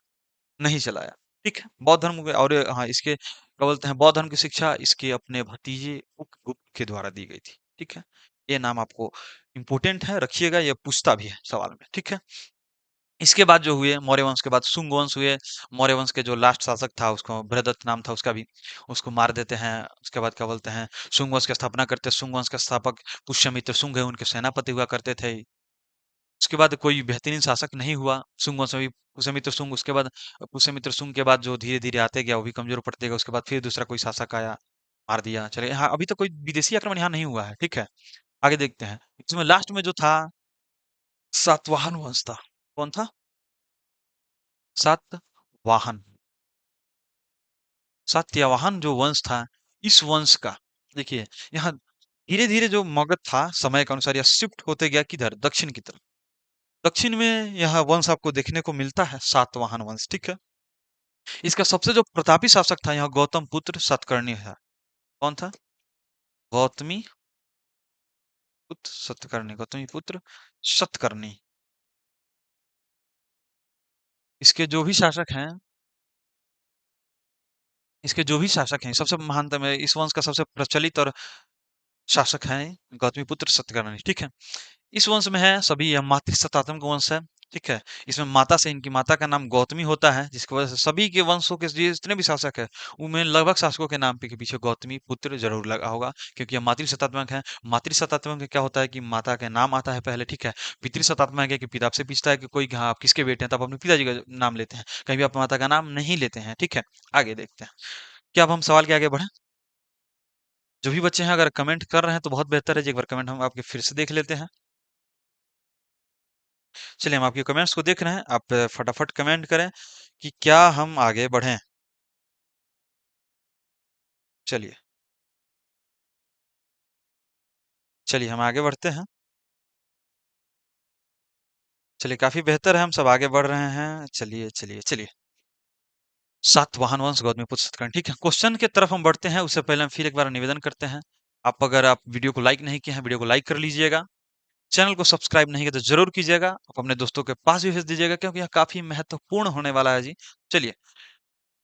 नहीं चलाया। ठीक है, बौद्ध धर्म और हाँ, इसके क्या बोलते हैं, बौद्ध धर्म की शिक्षा इसके अपने भतीजे उपगुप्त के द्वारा दी गई थी। ठीक है, ये नाम आपको इम्पोर्टेंट है, रखिएगा, ये पूछता भी है सवाल में। ठीक है, इसके बाद जो हुए मौर्य वंश के बाद शुंग वंश हुए। मौर्य वंश के जो लास्ट शासक था उसको बृहदत्त नाम था उसका भी, उसको मार देते हैं। उसके बाद क्या बोलते हैं, शुंग वंश की स्थापना करते हैं। शुंग वंश के स्थापक पुष्यमित्र शुंग है, उनके सेनापति हुआ करते थे। उसके बाद कोई बेहतरीन शासक नहीं हुआ शुंग वंश में भी। पुष्यमित्र शुंग, उसके बाद पुष्यमित्र शुंग के बाद जो धीरे धीरे आते गया वो भी कमजोर पड़ते गया। उसके बाद फिर दूसरा कोई शासक आया, मार दिया। चले हाँ, अभी तो कोई विदेशी आक्रमण यहाँ नहीं हुआ है, ठीक है। आगे देखते हैं। इसमें लास्ट में जो था सातवाहन वंश था। कौन था? सातवाहन। सातवाहन जो वंश था, इस वंश का देखिए, यहाँ धीरे धीरे जो मगध था समय के अनुसार यह शिफ्ट होते गया किधर, दक्षिण की तरफ। दक्षिण में यह वंश आपको देखने को मिलता है, सातवाहन वंश, ठीक है। इसका सबसे जो प्रतापी शासक था यहाँ गौतम पुत्र सतकर्णी था। कौन था? गौतमी पुत्र सतकर्णी, गौतमी पुत्र सतकर्णी। इसके जो भी शासक हैं, इसके जो भी शासक हैं, सबसे महानतम है इस वंश का सबसे प्रचलित और शासक हैं गौतमीपुत्र सतकर्णी, ठीक है। इस वंश में है सभी, यह मातृसत्तात्मक वंश है, ठीक है। इसमें माता से, इनकी माता का नाम गौतमी होता है, जिसकी वजह से सभी के वंशों के जितने भी शासक है उनमें लगभग शासकों के नाम पे के पीछे गौतमी पुत्र जरूर लगा होगा, क्योंकि यह मातृसत्तात्मक है। मातृसत्तात्मक में क्या होता है कि माता का नाम आता है पहले, ठीक है। पितृसत्तात्मक है कि पिता से पूछता है कि कोई, हाँ आप किसके बेटे हैं, तब अपने पिताजी का नाम लेते हैं, कहीं भी आप माता का नाम नहीं लेते हैं, ठीक है। आगे देखते हैं। क्या अब हम सवाल के आगे बढ़े? जो भी बच्चे हैं अगर कमेंट कर रहे हैं तो बहुत बेहतर है जी, एक बार कमेंट हम आपके फिर से देख लेते हैं। चलिए, हम आपके कमेंट्स को देख रहे हैं, आप फटाफट कमेंट करें कि क्या हम आगे बढ़ें। चलिए, चलिए हम आगे बढ़ते हैं। चलिए, काफी बेहतर है, हम सब आगे बढ़ रहे हैं। चलिए, चलिए, चलिए। सातवाहन वंश गौतमीपुत्र सतकर्णी, ठीक है। क्वेश्चन की तरफ हम बढ़ते हैं, उससे पहले हम फिर एक बार निवेदन करते हैं। अगर आप वीडियो को लाइक नहीं किए हैं, वीडियो को लाइक कर लीजिएगा। चैनल को सब्सक्राइब नहीं किया तो जरूर कीजिएगा। आप अपने दोस्तों के पास भी भेज दीजिएगा, क्योंकि यह काफी महत्वपूर्ण होने वाला है जी। चलिए,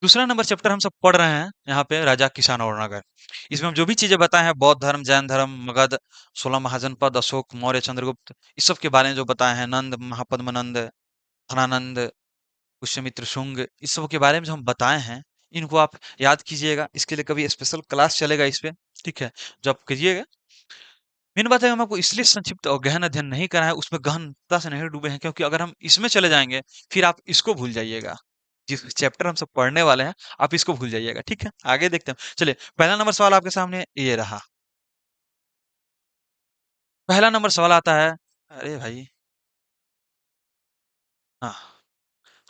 दूसरा नंबर चैप्टर हम सब पढ़ रहे हैं यहाँ पे, राजा किसान और नगर। इसमें हम जो भी चीजें बताए हैं, बौद्ध धर्म, जैन धर्म, मगध, 16 महाजनपद, अशोक, मौर्य, चंद्रगुप्त, इस सब के बारे में जो बताए हैं, नंद, महापद्मनंद, धनानंद, पुष्यमित्र शुंग, इस सब के बारे में जो हम बताए हैं, इनको आप याद कीजिएगा। इसके लिए कभी स्पेशल क्लास चलेगा इस पे, ठीक है, जो आप करिएगा। मेन बात है, हम आपको इसलिए संक्षिप्त और गहन अध्ययन नहीं करा है, उसमें गहनता से नहीं डूबे हैं, क्योंकि अगर हम इसमें चले जाएंगे फिर आप इसको भूल जाइएगा। जिस चैप्टर हम सब पढ़ने वाले हैं, आप इसको भूल जाइएगा, ठीक है। आगे देखते हैं। चलिए, पहला नंबर सवाल आपके सामने ये रहा। पहला नंबर सवाल आता है, अरे भाई, हाँ,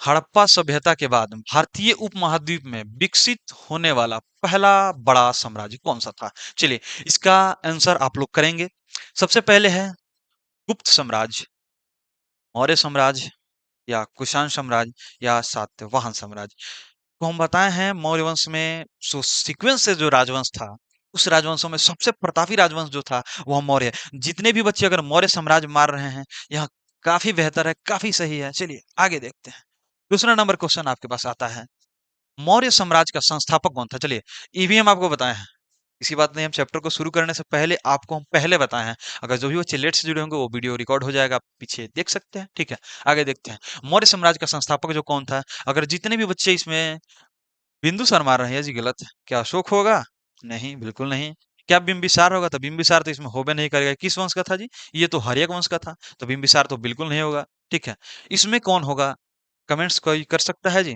हड़प्पा सभ्यता के बाद भारतीय उपमहाद्वीप में विकसित होने वाला पहला बड़ा साम्राज्य कौन सा था? चलिए, इसका आंसर आप लोग करेंगे। सबसे पहले है गुप्त साम्राज्य, मौर्य साम्राज्य, या कुषाण साम्राज्य, या सातवाहन साम्राज्य। तो हम बताए हैं मौर्य वंश में जो सीक्वेंस से जो राजवंश था, उस राजवंशों में सबसे प्रतापी राजवंश जो था वो मौर्य है। जितने भी बच्चे अगर मौर्य साम्राज्य मार रहे हैं, यह काफी बेहतर है, काफी सही है। चलिए आगे देखते हैं। दूसरा नंबर क्वेश्चन आपके पास आता है, मौर्य साम्राज्य का संस्थापक कौन था? चलिए, ये भी हम आपको बताए हैं। इसी बात नहीं, हम चैप्टर को शुरू करने से पहले आपको हम पहले बताए हैं। अगर जो भी बच्चे लेट से जुड़े होंगे वो वीडियो रिकॉर्ड हो जाएगा, आप पीछे देख सकते हैं, ठीक है। आगे देखते हैं। मौर्य साम्राज्य का संस्थापक जो कौन था? अगर जितने भी बच्चे इसमें बिंदुसार मार रहे हैं जी, गलत है। क्या अशोक होगा? नहीं, बिल्कुल नहीं। क्या बिंबिसार होगा? तो बिंबिसार तो इसमें होबे नहीं करेगा। किस वंश का था जी? ये तो हर्यक वंश का था, तो बिंबिसार तो बिल्कुल नहीं होगा, ठीक है। इसमें कौन होगा? कमेंट्स कोई कर सकता है जी?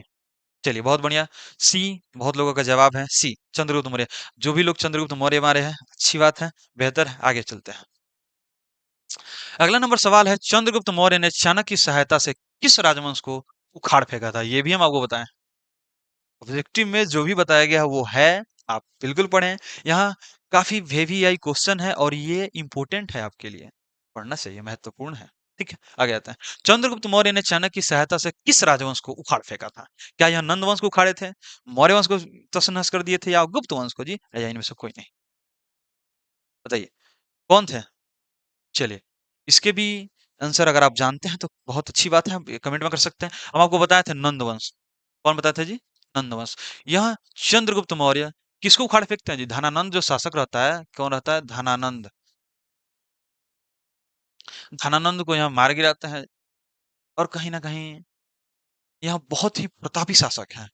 चलिए, बहुत बढ़िया। सी, बहुत लोगों का जवाब है सी, चंद्रगुप्त मौर्य। जो भी लोग चंद्रगुप्त मौर्य मारे हैं, अच्छी बात है, बेहतर है। आगे चलते हैं। अगला नंबर सवाल है, चंद्रगुप्त मौर्य ने चाणक्य की सहायता से किस राजवंश को उखाड़ फेंका था? ये भी हम आपको बताएं। ऑब्जेक्टिव में जो भी बताया गया है वो है, आप बिल्कुल पढ़ें। यहाँ काफी हेवी आई क्वेश्चन है और ये इंपॉर्टेंट है आपके लिए, पढ़ना चाहिए, महत्वपूर्ण है, ठीक है। आगे आता है। चंद्रगुप्त मौर्य ने चाणक्य की सहायता से किस राजवंश को उखाड़ फेंका था? क्या यह नंद वंश को उखाड़े थे, मौर्य वंश को तहस नहस कर दिए थे, या गुप्त वंश को जी, या इनमें से कोई नहीं? बताइए, कौन थे? चलिए, इसके भी आंसर अगर आप जानते हैं तो बहुत अच्छी बात है, आप कमेंट में कर सकते हैं। हम आपको बताए थे नंद वंश। कौन बताया था जी? नंद वंश। यह चंद्रगुप्त मौर्य किसको उखाड़ फेंकते हैं जी? धनानंद जो शासक रहता है, कौन रहता है? धनानंद। धनानंद को यहाँ मार गिराते हैं। और कहीं न कहीं यह बहुत ही प्रतापी शासक हैं।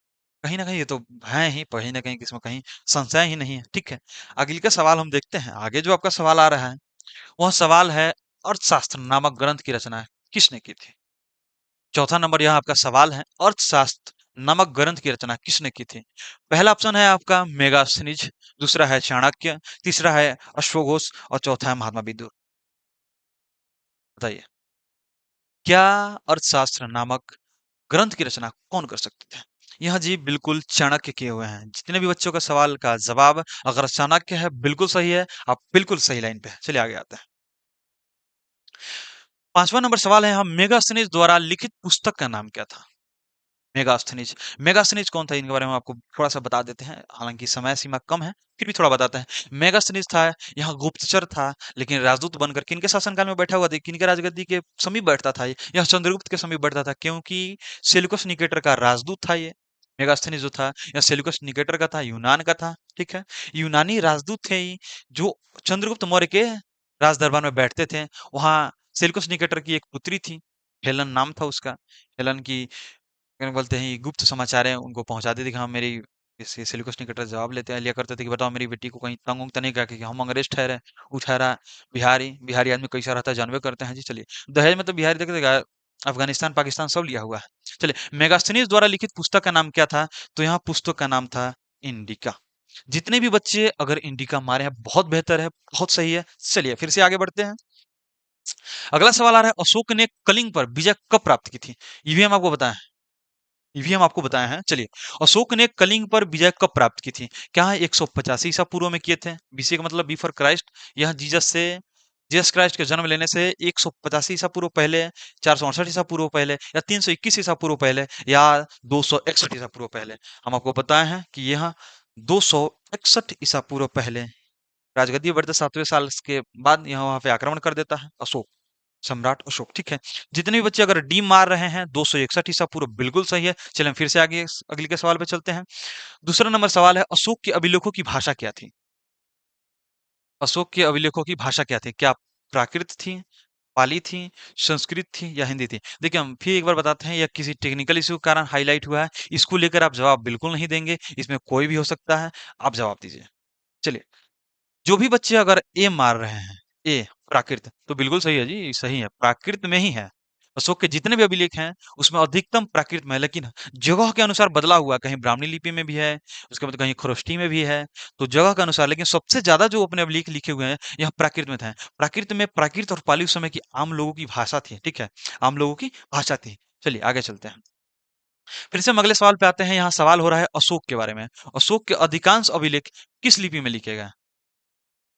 कहीं न कहीं ये तो हैं ही, कहीं न कहीं इसमें कहीं संशय ही नहीं है, ठीक है? आगे का सवाल हम देखते हैं। आगे जो आपका सवाल आ रहा है, वह सवाल है अर्थशास्त्र नामक ग्रंथ की रचना किसने की थी? चौथा नंबर यहाँ आपका सवाल है, अर्थशास्त्र नामक ग्रंथ की रचना किसने की थी? पहला ऑप्शन है आपका मेगास्थनीज, दूसरा है चाणक्य, तीसरा है अश्वघोष और चौथा है महात्मा विदुर। बताइए, क्या अर्थशास्त्र नामक ग्रंथ की रचना कौन कर सकते थे? यह जी बिल्कुल चाणक्य किए हुए हैं। जितने भी बच्चों का सवाल का जवाब अगर चाणक्य है, बिल्कुल सही है, आप बिल्कुल सही लाइन पे हैं। चलिए आगे आते हैं। 5वां नंबर सवाल है यहाँ मेगास्थनीज द्वारा लिखित पुस्तक का नाम क्या था? मेगास्थनीज। मेगास्थनीज कौन था इनके बारे में आपको थोड़ा-सा बता देते हैं, हालाँकि समय सीमा कम है, फिर भी थोड़ा बताते हैं। मेगास्थनीज था, यहाँ गुप्तचर था, लेकिन राजदूत बनकर किनके शासनकाल में बैठा हुआ था, किनके राजगद्दी के समीप बैठता था ये? यह चंद्रगुप्त के समीप बैठता था क्योंकि सेल्यूकस निकेटर का राजदूत था ये। मेगास्थनीज जो था, यह सेल्यूकस निकेटर का था, यूनान का था, ठीक है? यूनानी राजदूत थे ये, जो चंद्रगुप्त मौर्य के राज दरबार में बैठते थे। वहाँ सेल्यूकस निकेटर की एक पुत्री थी, हेलेन नाम था उसका। हेलेन की क्या बोलते हैं, ये गुप्त समाचार हैं, उनको पहुँचाते थे कि हाँ, मेरी इस सेल्यूकस निकट जवाब लेते हैं लिया करते थे कि बताओ मेरी बेटी को कहीं तंग-वंग तो नहीं किया कि हम अंग्रेज़ ठहरे, वो ठहरा बिहारी, बिहारी आदमी कैसा रहता है जानबे करते हैं जी, चलिए। दहेज में तो बिहारी देखिएगा अफ़गानिस्तान, पाकिस्तान सब लिया हुआ है। चलिए, मेगास्थनीज़ द्वारा लिखित पुस्तक का नाम क्या था? तो यहाँ पुस्तक का नाम था इंडिका। जितने भी बच्चे अगर इंडिका मारे हैं, बहुत बेहतर है, बहुत सही है। चलिए, फिर से आगे बढ़ते हैं। अगला सवाल आ रहा है, अशोक ने कलिंग पर विजय कब प्राप्त की थी? ये भी हम आपको बताएँ। ये भी हम आपको बताए हैं। चलिए, अशोक ने कलिंग पर विजय कब प्राप्त की थी? क्या 185 ईसा पूर्व में किए थे? बीसी का मतलब बी फॉर क्राइस्ट। यह जीसस क्राइस्ट के जन्म लेने से 185 ईसा पूर्व पहले, 468 ईसा पूर्व पहले या 321 ईसा पूर्व पहले या 261 ईसा पूर्व पहले? हम आपको बताए हैं कि यह 261 ईसा पूर्व पहले राजगद्दी पर 7वें साल के बाद यह वहाँ पे आक्रमण कर देता है अशोक। सम्राट अशोक, ठीक है। जितने भी बच्चे अगर डी मार रहे हैं 261 ईसा पूर्व बिल्कुल सही है। चलिए हम फिर से आगे अगले के सवाल पे चलते हैं। दूसरा नंबर सवाल है अशोक के अभिलेखों की भाषा क्या थी? अशोक के अभिलेखों की भाषा क्या थी? क्या प्राकृत थी, पाली थी, संस्कृत थी या हिंदी थी? देखिए हम फिर एक बार बताते हैं, यह किसी टेक्निकल इश्यू के कारण हाइलाइट हुआ है। इसको लेकर आप जवाब बिल्कुल नहीं देंगे, इसमें कोई भी हो सकता है। आप जवाब दीजिए। चलिए, जो भी बच्चे अगर ए मार रहे हैं, ए प्राकृत, तो बिल्कुल सही है जी, सही है, प्राकृत में ही है। अशोक के जितने भी अभिलेख हैं, उसमें अधिकतम प्राकृत में है, लेकिन जगह के अनुसार बदला हुआ है, कहीं ब्राह्मणी लिपि में भी है, उसके बाद कहीं खरोष्ठी में भी है, तो जगह के अनुसार, लेकिन सबसे ज़्यादा जो अपने अभिलेख लिखे हुए हैं, यह प्राकृत में थे। प्राकृत में प्राकृत और पाली उस समय की आम लोगों की भाषा थी, ठीक है? आम लोगों की भाषा थी। चलिए आगे चलते हैं। फिर से हम अगले सवाल पे आते हैं, यहाँ सवाल हो रहा है अशोक के बारे में। अशोक के अधिकांश अभिलेख किस लिपि में लिखे गए हैं?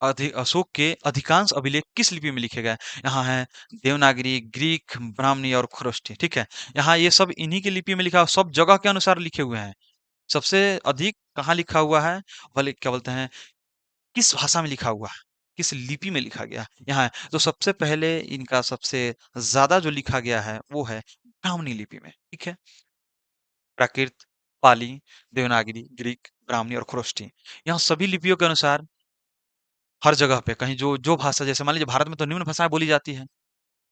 अशोक के अधिकांश अभिलेख किस लिपि में लिखे गए हैं? यहाँ है देवनागरी, ग्रीक, ब्राह्मणी और खरोष्ठी, ठीक है? यहाँ ये सब इन्हीं की लिपि में लिखा है, सब जगह के अनुसार लिखे हुए हैं। सबसे अधिक कहाँ लिखा हुआ है? भले क्या बोलते हैं, किस भाषा में लिखा हुआ है? किस लिपि में लिखा गया है? यहाँ है। तो सबसे पहले इनका सबसे ज़्यादा जो लिखा गया है, वो है ब्राह्मणी लिपि में, ठीक है? प्राकृत, पाली, देवनागरी, ग्रीक, ब्राह्मणी और खरोष्ठी। यहाँ सभी लिपियों के अनुसार हर जगह पे कहीं जो जो भाषा, जैसे मान लीजिए भारत में तो निम्न भाषाएँ बोली जाती हैं।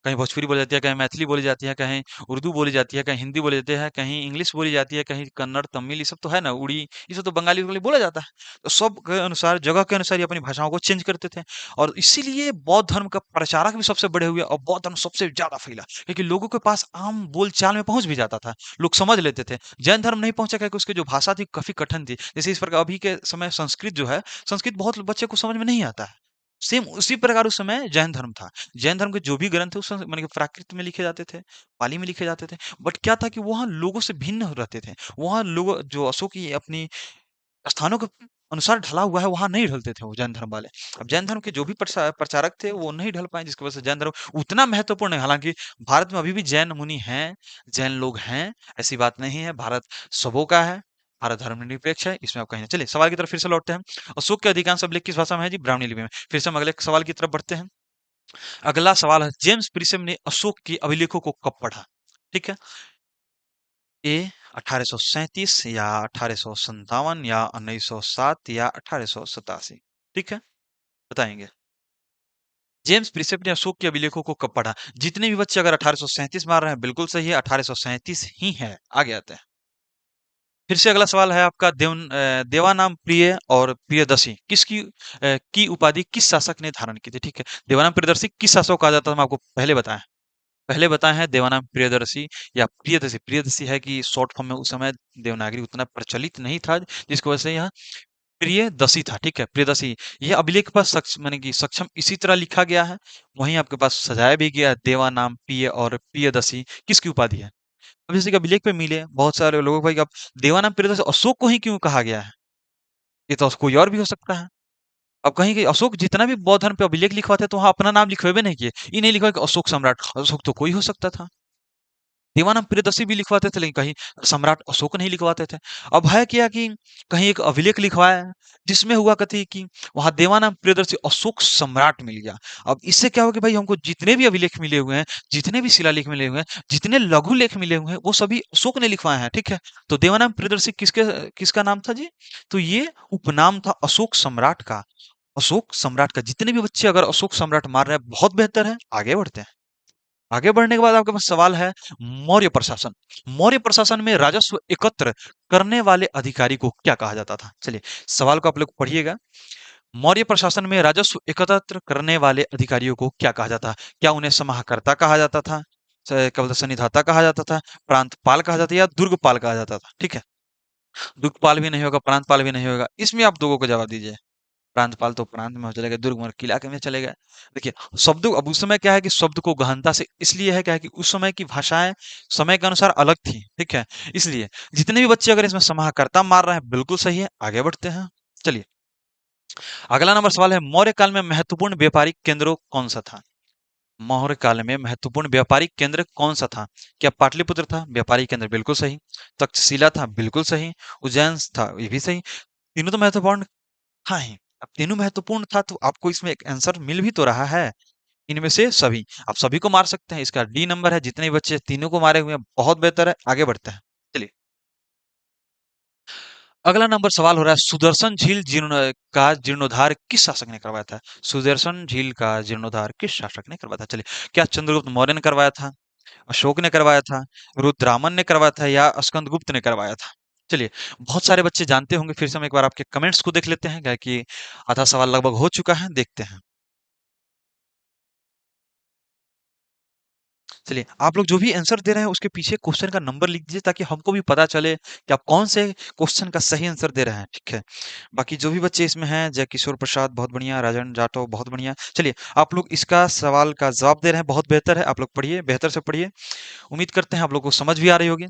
कहीं भोजपुरी बोली जाती है, कहीं मैथिली बोली जाती है, कहीं उर्दू बोली जाती है, कहीं हिंदी बोली जाती है, कहीं इंग्लिश बोली जाती है, कहीं कन्नड़, तमिल ये सब तो है ना, उड़ी, ये सब तो बंगाली-वंगाली बोला जाता है। तो सब के अनुसार, जगह के अनुसार ये अपनी भाषाओं को चेंज करते थे और इसीलिए बौद्ध धर्म का प्रचारक भी सबसे बड़े हुए और बौद्ध धर्म सबसे ज़्यादा फैला क्योंकि लोगों के पास आम बोलचाल में पहुँच भी जाता था। लोग समझ लेते थे। जैन धर्म नहीं पहुँचा क्योंकि उसकी जो भाषा थी काफ़ी कठिन थी। जैसे इस प्रकार अभी के समय संस्कृत जो है, संस्कृत बहुत बच्चे को समझ में नहीं आता है। सेम उसी प्रकार उस समय जैन धर्म था। जैन धर्म के जो भी ग्रंथ थे उस समय माने कि प्राकृत में लिखे जाते थे, पाली में लिखे जाते थे। बट क्या था कि वहाँ लोगों से भिन्न रहते थे। वहाँ लोग जो अशोक की अपनी स्थानों के अनुसार ढला हुआ है, वहाँ नहीं ढलते थे वो जैन धर्म वाले। अब जैन धर्म के जो भी प्रचारक थे वो नहीं ढल पाए जिसकी वजह से जैन धर्म उतना महत्वपूर्ण है। हालाँकि भारत में अभी भी जैन मुनि हैं, जैन लोग हैं, ऐसी बात नहीं है। भारत सबों का है, भारत धर्मनिरपेक्ष है, इसमें आप कहीं नहीं। चलिए सवाल की तरफ फिर से लौटते हैं। अशोक के अधिकांश अभिलेख किस भाषा में है जी? ब्राह्मणी लिपि में। फिर से हम अगले सवाल की तरफ बढ़ते हैं। अगला सवाल है जेम्स प्रिस्म ने अशोक के अभिलेखों को कब पढ़ा? ठीक है? ए 1837 या 1857 या 1907 या 1887? ठीक है? बताएँगे। जेम्स प्रिसेप ने अशोक के अभिलेखों को कब पढ़ा? जितने भी बच्चे अगर 1837 मार रहे हैं, बिल्कुल सही है, 1837 ही है। आगे आते हैं। फिर से अगला सवाल है आपका देवानाम प्रिय और प्रियदर्शी की उपाधि किस शासक ने धारण की थी? ठीक है। देवानाम प्रियदर्शी किस शासक को कहा जाता था? मैं आपको पहले बताए हैं देवानाम प्रियदर्शी या प्रियदर्शी। प्रियदर्शी है कि शॉर्ट फॉर्म में उस समय देवनागरी उतना प्रचलित नहीं था, जिसकी वजह से यहाँ प्रियदर्शी था। ठीक है, प्रियदर्शी। यह अभिलेख पर माने कि सक्षम इसी तरह लिखा गया है। वहीं आपके पास सजाया भी गया है देवानाम प्रिय और प्रियदर्शी किसकी उपाधि है? अब जैसे कि अभिलेख पे मिले बहुत सारे लोगों को भाई, अब देवानाम प्रियदर्शी अशोक को ही क्यों कहा गया है? ये तो कोई और भी हो सकता है। अब कहीं कि अशोक जितना भी बौद्ध धर्म पे अभिलेख लिखवाते तो वहां अपना नाम लिखवेबे नहीं किए। ये नहीं लिखा कि अशोक सम्राट। अशोक तो कोई हो सकता था। देवानाम प्रियदर्शी भी लिखवाते थे, लेकिन कहीं सम्राट अशोक नहीं लिखवाते थे। अब है क्या कि कहीं एक अभिलेख लिखवाया है, जिसमें हुआ कथी कि वहां देवानाम प्रियदर्शी अशोक सम्राट मिल गया। अब इससे क्या हो कि भाई हमको जितने भी अभिलेख मिले हुए हैं, जितने भी शिलालेख मिले हुए हैं, जितने लघु लेख मिले हुए हैं, वो सभी अशोक ने लिखवाए हैं। ठीक है, तो देवानाम प्रियदर्शी किसका नाम था जी? तो ये उपनाम था अशोक सम्राट का। अशोक सम्राट का। जितने भी बच्चे अगर अशोक सम्राट मार रहे हैं, बहुत बेहतर है। आगे बढ़ते हैं। आगे बढ़ने के बाद आपके पास सवाल है मौर्य प्रशासन। मौर्य प्रशासन में राजस्व एकत्र करने वाले अधिकारी को क्या कहा जाता था? चलिए, सवाल को आप लोग पढ़िएगा। मौर्य प्रशासन में राजस्व एकत्र करने वाले अधिकारियों को क्या कहा जाता? क्या उन्हें समाहर्ता कहा जाता था? क्या बोलते सन्निधाता कहा जाता था? प्रांतपाल कहा जाता या दुर्गपाल कहा जाता था? ठीक है, दुर्गपाल भी नहीं होगा, प्रांतपाल भी नहीं होगा। इसमें आप दोगों को जवाब दीजिए। प्रांतपाल तो प्रांत में चले गए, दुर्ग में किला के में चले गए। देखिए, शब्द अब उस समय क्या है कि शब्द को गहनता से इसलिए है क्या है कि उस समय की भाषाएं समय के अनुसार अलग थी। ठीक है, इसलिए जितने भी बच्चे अगर इसमें समाहर्ता मार रहे हैं, बिल्कुल सही है। आगे बढ़ते हैं। चलिए, अगला नंबर सवाल है मौर्य काल में महत्वपूर्ण व्यापारिक केंद्र कौन सा था? मौर्य काल में महत्वपूर्ण व्यापारिक केंद्र कौन सा था? क्या पाटलिपुत्र था? व्यापारिक केंद्र बिल्कुल सही। तक्षशिला था? बिल्कुल सही। उज्जैन था? ये भी सही। तीनों तो महत्वपूर्ण हाँ ही। अब तीनों महत्वपूर्ण था तो आपको इसमें एक आंसर मिल भी तो रहा है। इनमें से सभी, आप सभी को मार सकते हैं। इसका डी नंबर है। जितने भी बच्चे तीनों को मारे हुए हैं, बहुत बेहतर है। आगे बढ़ते हैं। चलिए, अगला नंबर सवाल हो रहा है सुदर्शन झील जीर्णोद्धार किस शासक ने करवाया था? सुदर्शन झील का जीर्णोद्धार किस शासक ने करवाया था? चलिए, क्या चंद्रगुप्त मौर्य ने करवाया था, अशोक ने करवाया था, रुद्रामन ने करवाया था या स्कंदगुप्त ने करवाया था? चलिए, बहुत सारे बच्चे जानते होंगे। फिर से हम एक बार आपके कमेंट्स को देख लेते हैं, क्या कि आधा सवाल लगभग हो चुका है। देखते हैं। चलिए, आप लोग जो भी आंसर दे रहे हैं उसके पीछे क्वेश्चन का नंबर लिख दीजिए, ताकि हमको भी पता चले कि आप कौन से क्वेश्चन का सही आंसर दे रहे हैं। ठीक है, बाकी जो भी बच्चे इसमें हैं, जय किशोर प्रसाद बहुत बढ़िया, राजन जाटव बहुत बढ़िया। चलिए, आप लोग इसका सवाल का जवाब दे रहे हैं, बहुत बेहतर है। आप लोग पढ़िए, बेहतर से पढ़िए। उम्मीद करते हैं आप लोग को समझ भी आ रही होगी।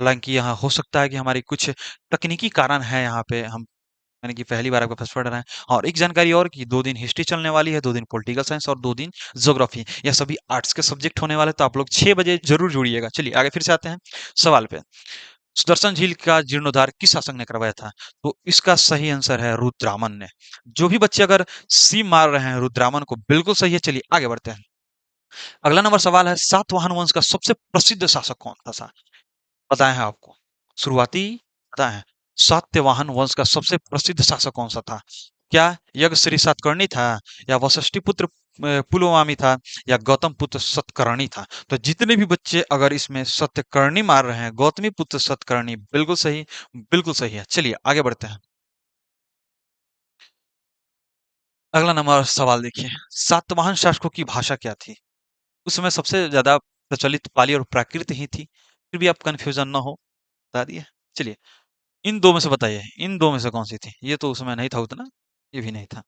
हालांकि यहाँ हो सकता है कि हमारी कुछ तकनीकी कारण है, यहाँ पे हम यानी कि पहली बार आपका फर्स्ट पढ़ रहे हैं। और एक जानकारी और कि 2 दिन हिस्ट्री चलने वाली है, 2 दिन पॉलिटिकल साइंस और 2 दिन ज्योग्राफी। यह सभी आर्ट्स के सब्जेक्ट होने वाले, तो आप लोग 6 बजे जरूर जुड़िएगा। चलिए, आगे फिर से आते हैं सवाल पे। सुदर्शन झील का जीर्णोद्धार किस शासक ने करवाया था? तो इसका सही आंसर है रुद्रामन ने। जो भी बच्चे अगर सी मार रहे हैं रुद्रामन को, बिल्कुल सही है। चलिए, आगे बढ़ते हैं। अगला नंबर सवाल है सातवाहन वंश का सबसे प्रसिद्ध शासक कौन था? बताए हैं आपको। शुरुआती बताए हैं। सातवाहन वंश का सबसे प्रसिद्ध शासक कौन-सा था? क्या यज्ञश्री सातकर्णी था या वशिष्ठिपुत्र पुलमावी था या गौतम पुत्र सतकर्णी था? तो जितने भी बच्चे अगर इसमें सत्यकर्णी मार रहे हैं, गौतमी पुत्र सतकर्णी, बिल्कुल सही है। चलिए, आगे बढ़ते हैं। अगला नंबर सवाल देखिए, सातवाहन शासकों की भाषा क्या थी? उस समय सबसे ज़्यादा प्रचलित पाली और प्राकृत ही थी। फिर भी आप कन्फ्यूज़न ना हो, बता दिए। चलिए, इन 2 में से बताइए, इन 2 में से कौन-सी थी? ये तो उसमें नहीं था उतना, ये भी नहीं था।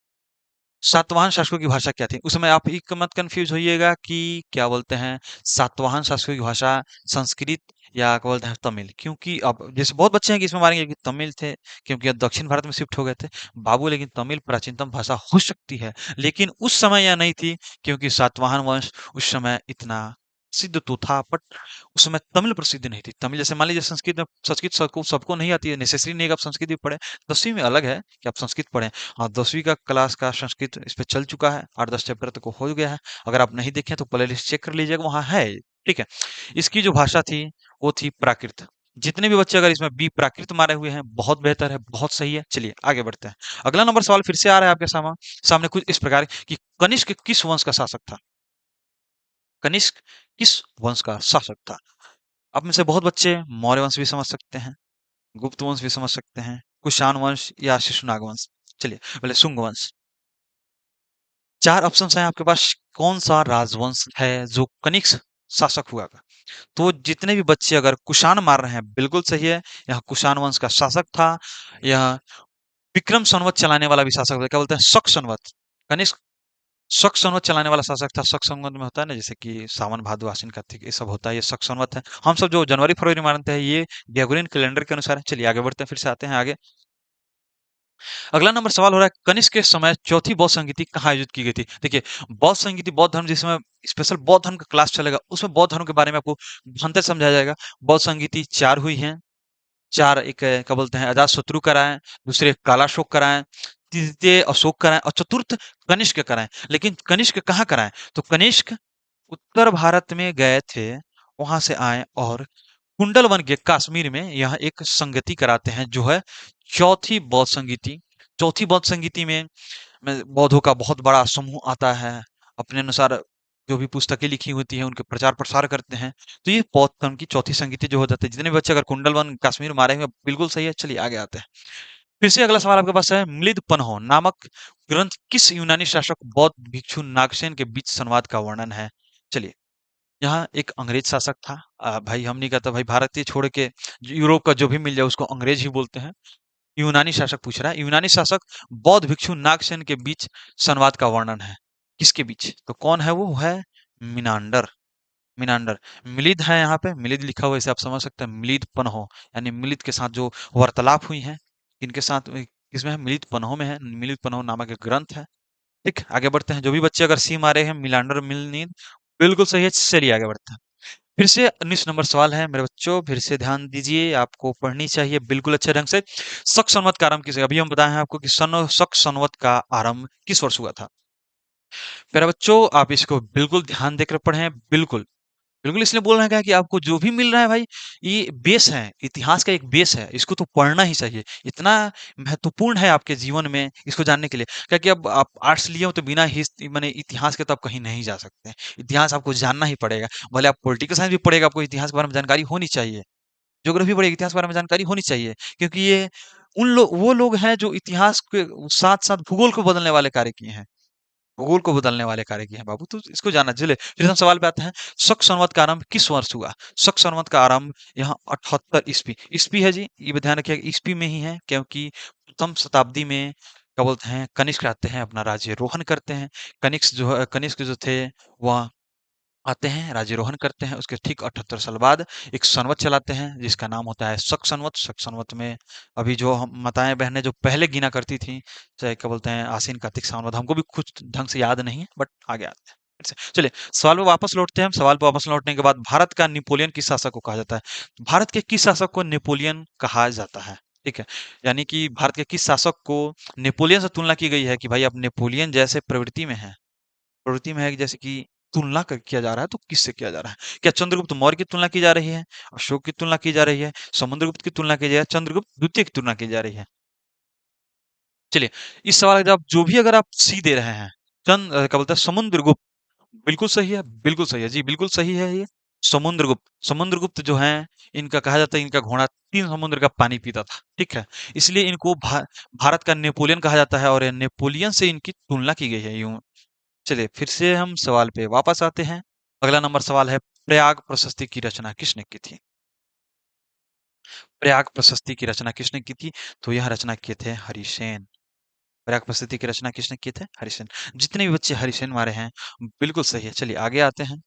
सातवाहन शासकों की भाषा क्या थी? उसमें आप एक मत कन्फ्यूज़ होइएगा कि क्या बोलते हैं, सातवाहन शासकों की भाषा संस्कृत या क्या बोलते हैं तमिल। क्योंकि अब जैसे बहुत बच्चे हैं कि इसमें मारेंगे कि तमिल थे, क्योंकि अब दक्षिण भारत में शिफ्ट हो गए थे। बाबू, लेकिन तमिल प्राचीनतम भाषा हो सकती है, लेकिन उस समय यह नहीं थी, क्योंकि सातवाहन वंश उस समय इतना सिद्ध तो था, बट उस समय तमिल प्रसिद्ध नहीं थी। तमिल जैसे मान लीजिए संस्कृत सबको सबको नहीं आती है, नेसेसरी नहीं है कि आप संस्कृत भी पढ़ें। 10वीं में अलग है कि आप संस्कृत पढ़ें। हाँ, 10वीं का क्लास का संस्कृत इस पे चल चुका है, 8-10 चैप्टर तक हो गया है। अगर आप नहीं देखें तो प्लेलिस्ट चेक कर लीजिएगा, वहाँ है। ठीक है, इसकी जो भाषा थी वो थी प्राकृत। जितने भी बच्चे अगर इसमें बी प्राकृत मारे हुए हैं, बहुत बेहतर है, बहुत सही है। चलिए आगे बढ़ते हैं। अगला नंबर सवाल फिर से आ रहा है आपके सामने कुछ इस प्रकार कि कनिष्क किस वंश का शासक था? कनिष्क किस वंश का शासक था? आप में से बहुत बच्चे मौर्य वंश भी समझ सकते हैं, गुप्त वंश भी समझ सकते हैं, कुषाण वंश या शिशुनाग वंश। चलिए पहले शुंग वंश। 4 ऑप्शंस हैं आपके पास, कौन सा राजवंश है जो कनिष्क शासक हुआ? तो जितने भी बच्चे अगर कुषाण मार रहे हैं, बिल्कुल सही है। यह कुषाण वंश का शासक था। यह विक्रम संवत चलाने वाला भी शासक था। क्या बोलते हैं? शक संवत। कनिष्क शक संवत चलाने वाला शासक था। शक संवत में होता है ना, जैसे कि सावन भादो आश्विन कार्तिक, ये सब होता है, ये शक संवत है। हम सब जो जनवरी फरवरी मानते हैं, ये ग्रेगोरियन कैलेंडर के अनुसार है। चलिए आगे बढ़ते हैं, फिर से आते हैं आगे। अगला नंबर सवाल हो रहा है, कनिष्क के समय चौथी बौद्ध संगीति कहाँ आयोजित की गई थी? देखिए, बौद्ध संगीति, बौद्ध धर्म, जिसमें स्पेशल बौद्ध धर्म का क्लास चलेगा, उसमें बौद्ध धर्म के बारे में आपको भंतर समझाया जाएगा। बौद्ध संगीति 4 हुई हैं। 4 एक क्या बोलते हैं, अजातशत्रु कराएँ, दूसरे कालाशोक कराएँ, तृतीय अशोक कराएँ और चतुर्थ कनिष्क कराएँ। लेकिन कनिष्क कहाँ कराएँ? तो कनिष्क उत्तर भारत में गए थे, वहां से आए और कुंडलवन के कश्मीर में यह एक संगति कराते हैं, जो है चौथी बौद्ध संगीति। चौथी बौद्ध संगीति में बौद्धों का बहुत बड़ा समूह आता है, अपने अनुसार जो भी पुस्तकें लिखी होती हैं उनके प्रचार प्रसार करते हैं। तो ये बौद्ध धर्म की चौथी संगीति जो हो जाती है। जितने भी बच्चे अगर कुंडलवन कश्मीर मारे हुए, बिल्कुल सही है। चलिए आगे आते हैं। फिर से अगला सवाल आपके पास है, मिलिंद पन्हो नामक ग्रंथ किस यूनानी शासक बौद्ध भिक्षु नागसेन के बीच संवाद का वर्णन है? चलिए, यहाँ एक अंग्रेज शासक था। भाई हम नहीं कहते भाई, भारतीय छोड़ के यूरोप का जो भी मिल जाए उसको अंग्रेज ही बोलते हैं। यूनानी शासक पूछ रहा है, यूनानी शासक बौद्ध भिक्षु नागसेन के बीच संवाद का वर्णन है। किसके बीच? तो कौन है वो? है मिनांडर। मिनांडर। मिलिद है यहाँ पे, मिलिद लिखा हुआ है, इसे आप समझ सकते हैं। मिलिद पन्हो, यानी मिलिद के साथ जो वार्तालाप हुई है, इनके साथ किसमें है? मिलिद पन्हो में है। मिलिद पन्हो नामक एक ग्रंथ है। ठीक, आगे बढ़ते हैं। जो भी बच्चे अगर सी मारे हैं, मिलांडर मिलनीद, बिल्कुल सही है। चलिए आगे बढ़ते हैं। फिर से 19 नंबर सवाल है मेरे बच्चों, फिर से ध्यान दीजिए, आपको पढ़नी चाहिए बिल्कुल अच्छे ढंग से। शक संवत का आरंभ किसे? अभी हम बताए हैं आपको कि शक संवत का आरंभ किस वर्ष हुआ था। प्यारे बच्चों, आप इसको बिल्कुल ध्यान देकर पढ़ें। बिल्कुल बिल्कुल इसलिए बोल रहे हैं क्या कि आपको जो भी मिल रहा है भाई, ये बेस है, इतिहास का एक बेस है, इसको तो पढ़ना ही चाहिए। इतना महत्वपूर्ण है आपके जीवन में इसको जानने के लिए। क्या कि अब आप आर्ट्स लिए हो तो बिना माने इतिहास के तो आप कहीं नहीं जा सकते हैं। इतिहास आपको जानना ही पड़ेगा। भले आप पॉलिटिकल साइंस भी पढ़ेगा, आपको इतिहास के बारे में जानकारी होनी चाहिए। ज्योग्राफी पढ़ेगी, इतिहास के बारे में जानकारी होनी चाहिए। क्योंकि ये वो लोग हैं जो इतिहास के साथ साथ भूगोल को बदलने वाले कार्य किए हैं। भूगोल को बदलने वाले कार्य किए हैं बाबू, तो इसको जानना। चलिए फिर हम सवाल पे आते हैं, शक संवत का आरंभ किस वर्ष हुआ? शक संवत का आरंभ यहाँ 78 ईस्वी। ईस्वी है जी, ये भी ध्यान रखिएगा, ईस्वी में ही है। क्योंकि प्रथम शताब्दी में क्या बोलते हैं, कनिष्क आते हैं, अपना राज्यरोहण करते हैं। कनिष्क जो थे वह आते हैं, राज्यरोहण करते हैं। उसके ठीक 78 साल बाद एक संवत चलाते हैं, जिसका नाम होता है शक संवत। शक संवत में अभी जो हम माताएं बहनें जो पहले गिना करती थी, चाहे क्या बोलते हैं, आसीन कार्तिक सावन भादो, हमको भी कुछ ढंग से याद नहीं है, बट आगे आते हैं फिर से। चलिए सवाल पे वापस लौटते हैं। हम सवाल पे वापस लौटने के बाद, भारत का नेपोलियन किस शासक को कहा जाता है? भारत के किस शासक को नेपोलियन कहा जाता है? ठीक है, यानी कि भारत के किस शासक को नेपोलियन से तुलना की गई है कि भाई आप नेपोलियन जैसे प्रवृत्ति में है, कि जैसे कि किया जा रहा है, तो किससे किया जा रहा है? क्या चंद्रगुप्त मौर्य की तुलना की जा रही है, अशोक की तुलना की जा रही है, समुद्रगुप्त की तुलना की जा रही है, चंद्रगुप्त द्वितीय की तुलना की जा रही है? चलिए, इस सवाल का जवाब जो भी अगर आप सी दे रहे हैं, क्या बोलते हैं, समुद्रगुप्त, बिल्कुल सही है, बिल्कुल सही है जी, बिल्कुल सही है ये। समुद्रगुप्त जो है, इनका कहा जाता है, इनका घोड़ा 3 समुद्र का पानी पीता था। ठीक है, इसलिए इनको भारत का नेपोलियन कहा जाता है, और नेपोलियन से इनकी तुलना की गई है यूं। चलिए फिर से हम सवाल पे वापस आते हैं। अगला नंबर सवाल है, प्रयाग प्रशस्ति की रचना किसने की थी? प्रयाग प्रशस्ति की रचना किसने की थी? तो यह रचना किए थे हरिसेन। प्रयाग प्रशस्ति की रचना किसने किए थे? हरिसेन। जितने भी बच्चे हरिसेन मारे हैं, बिल्कुल सही है। चलिए आगे आते हैं।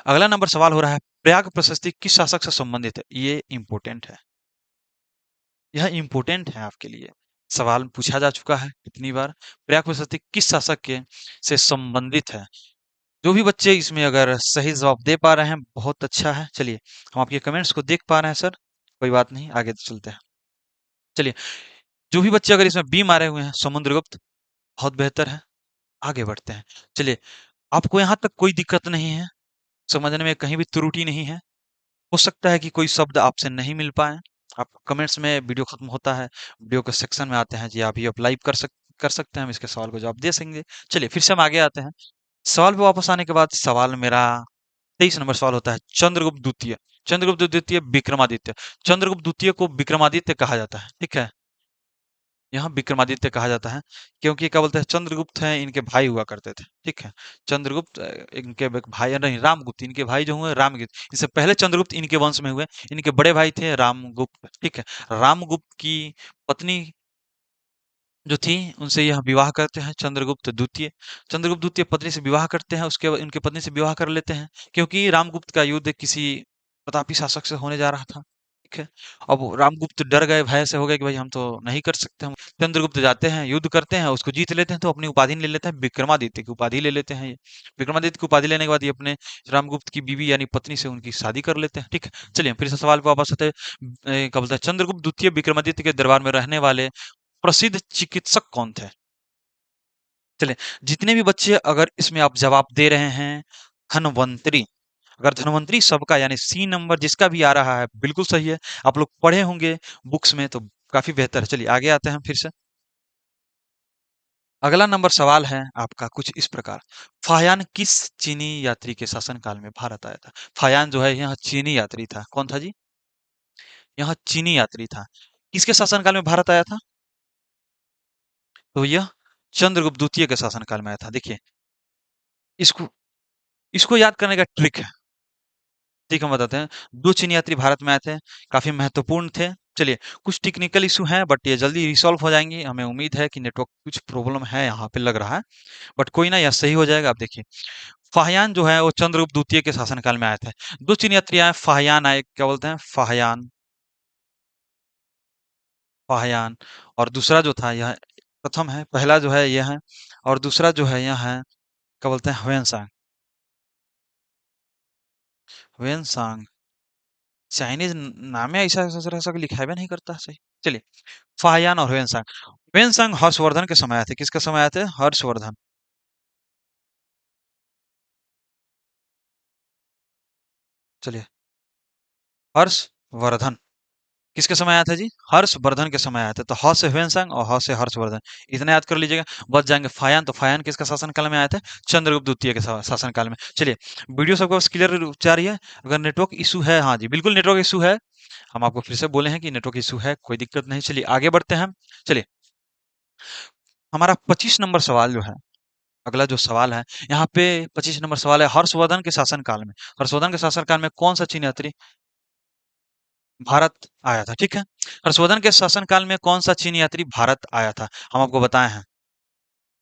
अगला नंबर सवाल हो रहा है, प्रयाग प्रशस्ति किस शासक से संबंधित है? ये इंपॉर्टेंट है। यह इंपॉर्टेंट है आपके लिए। सवाल पूछा जा चुका है कितनी बार। प्रयाग प्रशस्ति किस शासक के से संबंधित है? जो भी बच्चे इसमें अगर सही जवाब दे पा रहे हैं, बहुत अच्छा है। चलिए, हम आपके कमेंट्स को देख पा रहे हैं सर, कोई बात नहीं, आगे चलते हैं। चलिए, जो भी बच्चे अगर इसमें बी मारे हुए हैं, समुद्रगुप्त, बहुत बेहतर है। आगे बढ़ते हैं। चलिए, आपको यहाँ तक कोई दिक्कत नहीं है, समझने में कहीं भी त्रुटि नहीं है। हो सकता है कि कोई शब्द आपसे नहीं मिल पाए, आप कमेंट्स में वीडियो खत्म होता है, वीडियो के सेक्शन में आते हैं जी, अभी आप लाइव कर सकते हैं, हम इसके सवाल को जवाब दे सकेंगे। चलिए फिर से हम आगे आते हैं। सवाल पे वापस आने के बाद सवाल मेरा 23 नंबर सवाल होता है, चंद्रगुप्त द्वितीय। चंद्रगुप्त द्वितीय विक्रमादित्य। चंद्रगुप्त द्वितीय को विक्रमादित्य कहा जाता है, ठीक है। यहाँ विक्रमादित्य कहा जाता है क्योंकि क्या बोलते हैं, चंद्रगुप्त हैं, इनके भाई हुआ करते थे, ठीक है। चंद्रगुप्त इनके भाई नहीं, रामगुप्त इनके भाई जो हुए रामगुप्त, इससे पहले चंद्रगुप्त इनके वंश में हुए। इनके बड़े भाई थे रामगुप्त, ठीक है। रामगुप्त की पत्नी जो थी, उनसे यह विवाह करते हैं चंद्रगुप्त द्वितीय। चंद्रगुप्त द्वितीय पत्नी से विवाह करते हैं, उसके बाद इनके पत्नी से विवाह कर लेते हैं, क्योंकि रामगुप्त का युद्ध किसी प्रतापी शासक से होने जा रहा था, ठीक है। अब वो रामगुप्त डर गए, भय से हो गए कि भाई हम तो नहीं कर सकते। हम चंद्रगुप्त जाते हैं, युद्ध करते हैं, उसको जीत लेते हैं, तो अपनी उपाधि ले लेते हैं, विक्रमादित्य की उपाधि ले लेते हैं ये। विक्रमादित्य की उपाधि लेने के बाद ये अपने रामगुप्त की बीवी यानी पत्नी से उनकी शादी कर लेते हैं, ठीक है। चलिए फिर से सवाल पे वापस आते हैं। क्या बोलते हैं, चंद्रगुप्त द्वितीय विक्रमादित्य के दरबार में रहने वाले प्रसिद्ध चिकित्सक कौन थे? चलिए, जितने भी बच्चे अगर इसमें आप जवाब दे रहे हैं धन्वंतरी, अगर धन्वंतरी सबका यानी सी नंबर जिसका भी आ रहा है बिल्कुल सही है। आप लोग पढ़े होंगे बुक्स में तो काफी बेहतर है। चलिए आगे आते हैं हम फिर से। अगला नंबर सवाल है आपका कुछ इस प्रकार। फाहियान किस चीनी यात्री के शासनकाल में भारत आया था? फाहियान जो है यहाँ चीनी यात्री था। कौन था जी? यहाँ चीनी यात्री था। किसके शासनकाल में भारत आया था? तो यह चंद्रगुप्त द्वितीय के शासनकाल में आया था। देखिए, इसको इसको याद करने का ट्रिक है, ठीक है, हम बताते हैं। 2 चीनी यात्री भारत में आए थे, काफ़ी महत्वपूर्ण थे। चलिए, कुछ टेक्निकल इश्यू हैं बट ये जल्दी रिसॉल्व हो जाएँगी। हमें उम्मीद है कि नेटवर्क कुछ प्रॉब्लम है यहाँ पे लग रहा है, बट कोई ना, यह सही हो जाएगा। आप देखिए, फाहियान जो है वो चंद्रगुप्त द्वितीय के शासनकाल में आए थे। 2 चीनी यात्री आए, फाहियान आए, क्या बोलते हैं? फाहियान, फाहियान। और दूसरा जो था यह प्रथम है, पहला जो है यह है, और दूसरा जो है यह है, क्या बोलते हैं? ह्वेनसांग, ह्वेनसांग। चाइनीज़ नाम है ऐसा ऐसा ऐसा लिखा भी नहीं करता सही। चलिए, फाहियान और ह्वेनसांग। ह्वेनसांग हर्षवर्धन के समय आए थे। किसके समय आए थे? हर्षवर्धन। चलिए, हर्षवर्धन किसके समय आया था जी? हर्षवर्धन के समय आया था। तो ह से ह्वेनसांग और ह से हर्षवर्धन, इतना याद कर लीजिएगा। बच जाएंगे फायान। तो फायान किसका शासनकाल में आया था? चंद्रगुप्त द्वितीय के शासनकाल में। चलिए, वीडियो सबको बस क्लियर जा रही है? अगर नेटवर्क इशू है, हाँ जी बिल्कुल नेटवर्क इशू है, हम आपको फिर से बोले हैं कि नेटवर्क इशू है, कोई दिक्कत नहीं। चलिए आगे बढ़ते हैं हम। चलिए, हमारा 25 नंबर सवाल जो है, अगला जो सवाल है, यहाँ पे 25 नंबर सवाल है, हर्षवर्धन के शासनकाल में, हर्षवर्धन के शासनकाल में कौन सा चीन यात्री भारत आया था? ठीक है। हर्षवर्धन के शासनकाल में कौन सा चीन यात्री भारत आया था? हम आपको बताए हैं,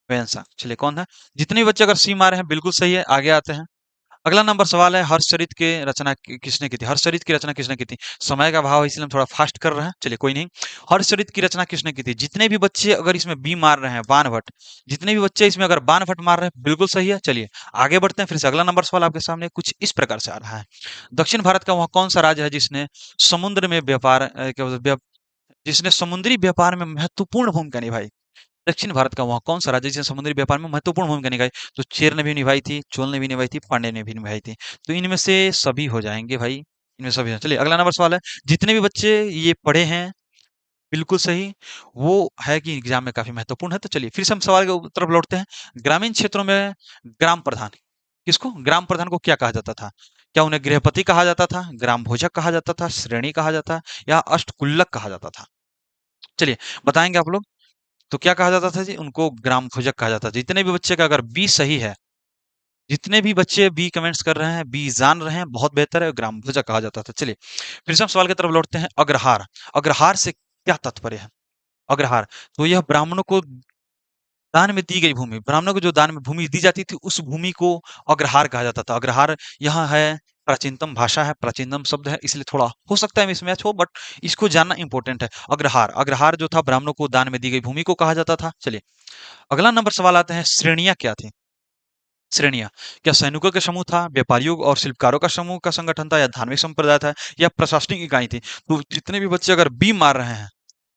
वेन्सा। चलिए कौन है? जितने भी बच्चे अगर सी मारे हैं बिल्कुल सही है। आगे आते हैं। अगला नंबर सवाल है, हर्षचरित के रचना किसने की थी? हर्षचरित की रचना किसने की थी? समय का अभाव है इसलिए हम थोड़ा फास्ट कर रहे हैं। चलिए कोई नहीं। हर्षचरित की रचना किसने की थी? जितने भी बच्चे अगर इसमें बी मार रहे हैं, बाणभट्ट, जितने भी बच्चे इसमें अगर बाणभट्ट मार रहे हैं बिल्कुल सही है। चलिए आगे बढ़ते हैं। फिर से अगला नंबर सवाल आपके सामने कुछ इस प्रकार से आ रहा है। दक्षिण भारत का वह कौन सा राज्य है जिसने समुद्र में व्यापार क्या बोलते हैं, जिसने समुद्री व्यापार में महत्वपूर्ण भूमिका निभाई? दक्षिण भारत का वह कौन सा राज्य जिसने समुद्री व्यापार में महत्वपूर्ण भूमिका निभाई? तो चेर ने भी निभाई थी, चोल ने भी निभाई थी, पांड्य ने भी निभाई थी। तो इनमें से सभी हो जाएंगे भाई, इनमें सभी हो। चलिए अगला नंबर सवाल है, जितने भी बच्चे ये पढ़े हैं बिल्कुल सही, वो है कि एग्जाम में काफी महत्वपूर्ण है। तो चलिए फिर से हम सवाल की तरफ लौटते हैं। ग्रामीण क्षेत्रों में ग्राम प्रधान, किसको, ग्राम प्रधान को क्या कहा जाता था? क्या उन्हें गृहपति कहा जाता था, ग्राम भोजक कहा जाता था, श्रेणी कहा जाता या अष्टकुल्लक कहा जाता था? चलिए बताएंगे आप लोग। तो क्या कहा जाता था जी? उनको ग्राम भोजक कहा जाता था। जितने भी बच्चे का अगर बी सही है, जितने भी बच्चे बी कमेंट्स कर रहे हैं, बी जान रहे हैं, बहुत बेहतर है, ग्राम भोजक कहा जाता था। चलिए फिर से हम सवाल की तरफ लौटते हैं। अग्रहार, अग्रहार से क्या तात्पर्य है? अग्रहार, तो यह ब्राह्मणों को दान में दी गई भूमि, ब्राह्मणों को जो दान में भूमि दी जाती थी उस भूमि को अग्रहार कहा जाता था। अग्रहार यहाँ है, प्राचीनतम भाषा है, प्राचीनतम शब्द है, इसलिए थोड़ा हो सकता है मिसमैच हो, बट इसको जानना इंपॉर्टेंट है। अग्रहार, अग्रहार जो था ब्राह्मणों को दान में दी गई भूमि को कहा जाता था। चलिए अगला नंबर सवाल आते हैं, श्रेणियां क्या थी? श्रेणियां, क्या सैनिकों का समूह था, व्यापारियों और शिल्पकारों का समूह का संगठन था, या धार्मिक संप्रदाय था, या प्रशासनिक इकाई थी? तो जितने भी बच्चे अगर बी मार रहे हैं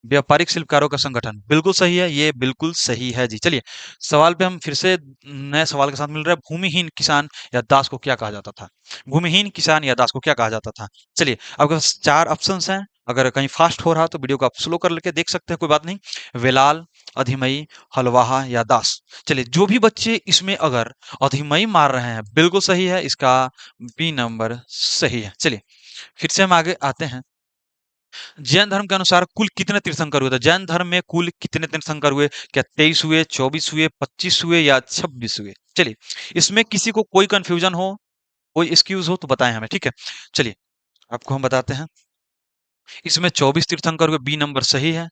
व्यापारिक शिल्पकारों का संगठन, बिल्कुल सही है, ये बिल्कुल सही है जी। चलिए, सवाल पे हम फिर से नए सवाल के साथ मिल रहे हैं। भूमिहीन किसान या दास को क्या कहा जाता था? भूमिहीन किसान या दास को क्या कहा जाता था? चलिए, आपके पास 4 ऑप्शंस हैं। अगर कहीं फास्ट हो रहा तो वीडियो को आप स्लो कर लेके देख सकते हैं, कोई बात नहीं। वेलाल, अधिमई, हलवाहा या दास। चलिए, जो भी बच्चे इसमें अगर अधिमई मार रहे हैं, बिल्कुल सही है, इसका बी नंबर सही है। चलिए, फिर से हम आगे आते हैं। जैन धर्म के अनुसार कुल कितने तीर्थंकर हुए थे? जैन धर्म में कुल कितने तीर्थंकर हुए? क्या 23 हुए, 24 हुए, 25 हुए या 26 हुए? चलिए, इसमें किसी को कोई कंफ्यूजन हो, कोई एक्सक्यूज हो तो बताएं हमें, ठीक है? चलिए, आपको हम बताते हैं। इसमें 24 तीर्थंकर हुए, बी नंबर सही है।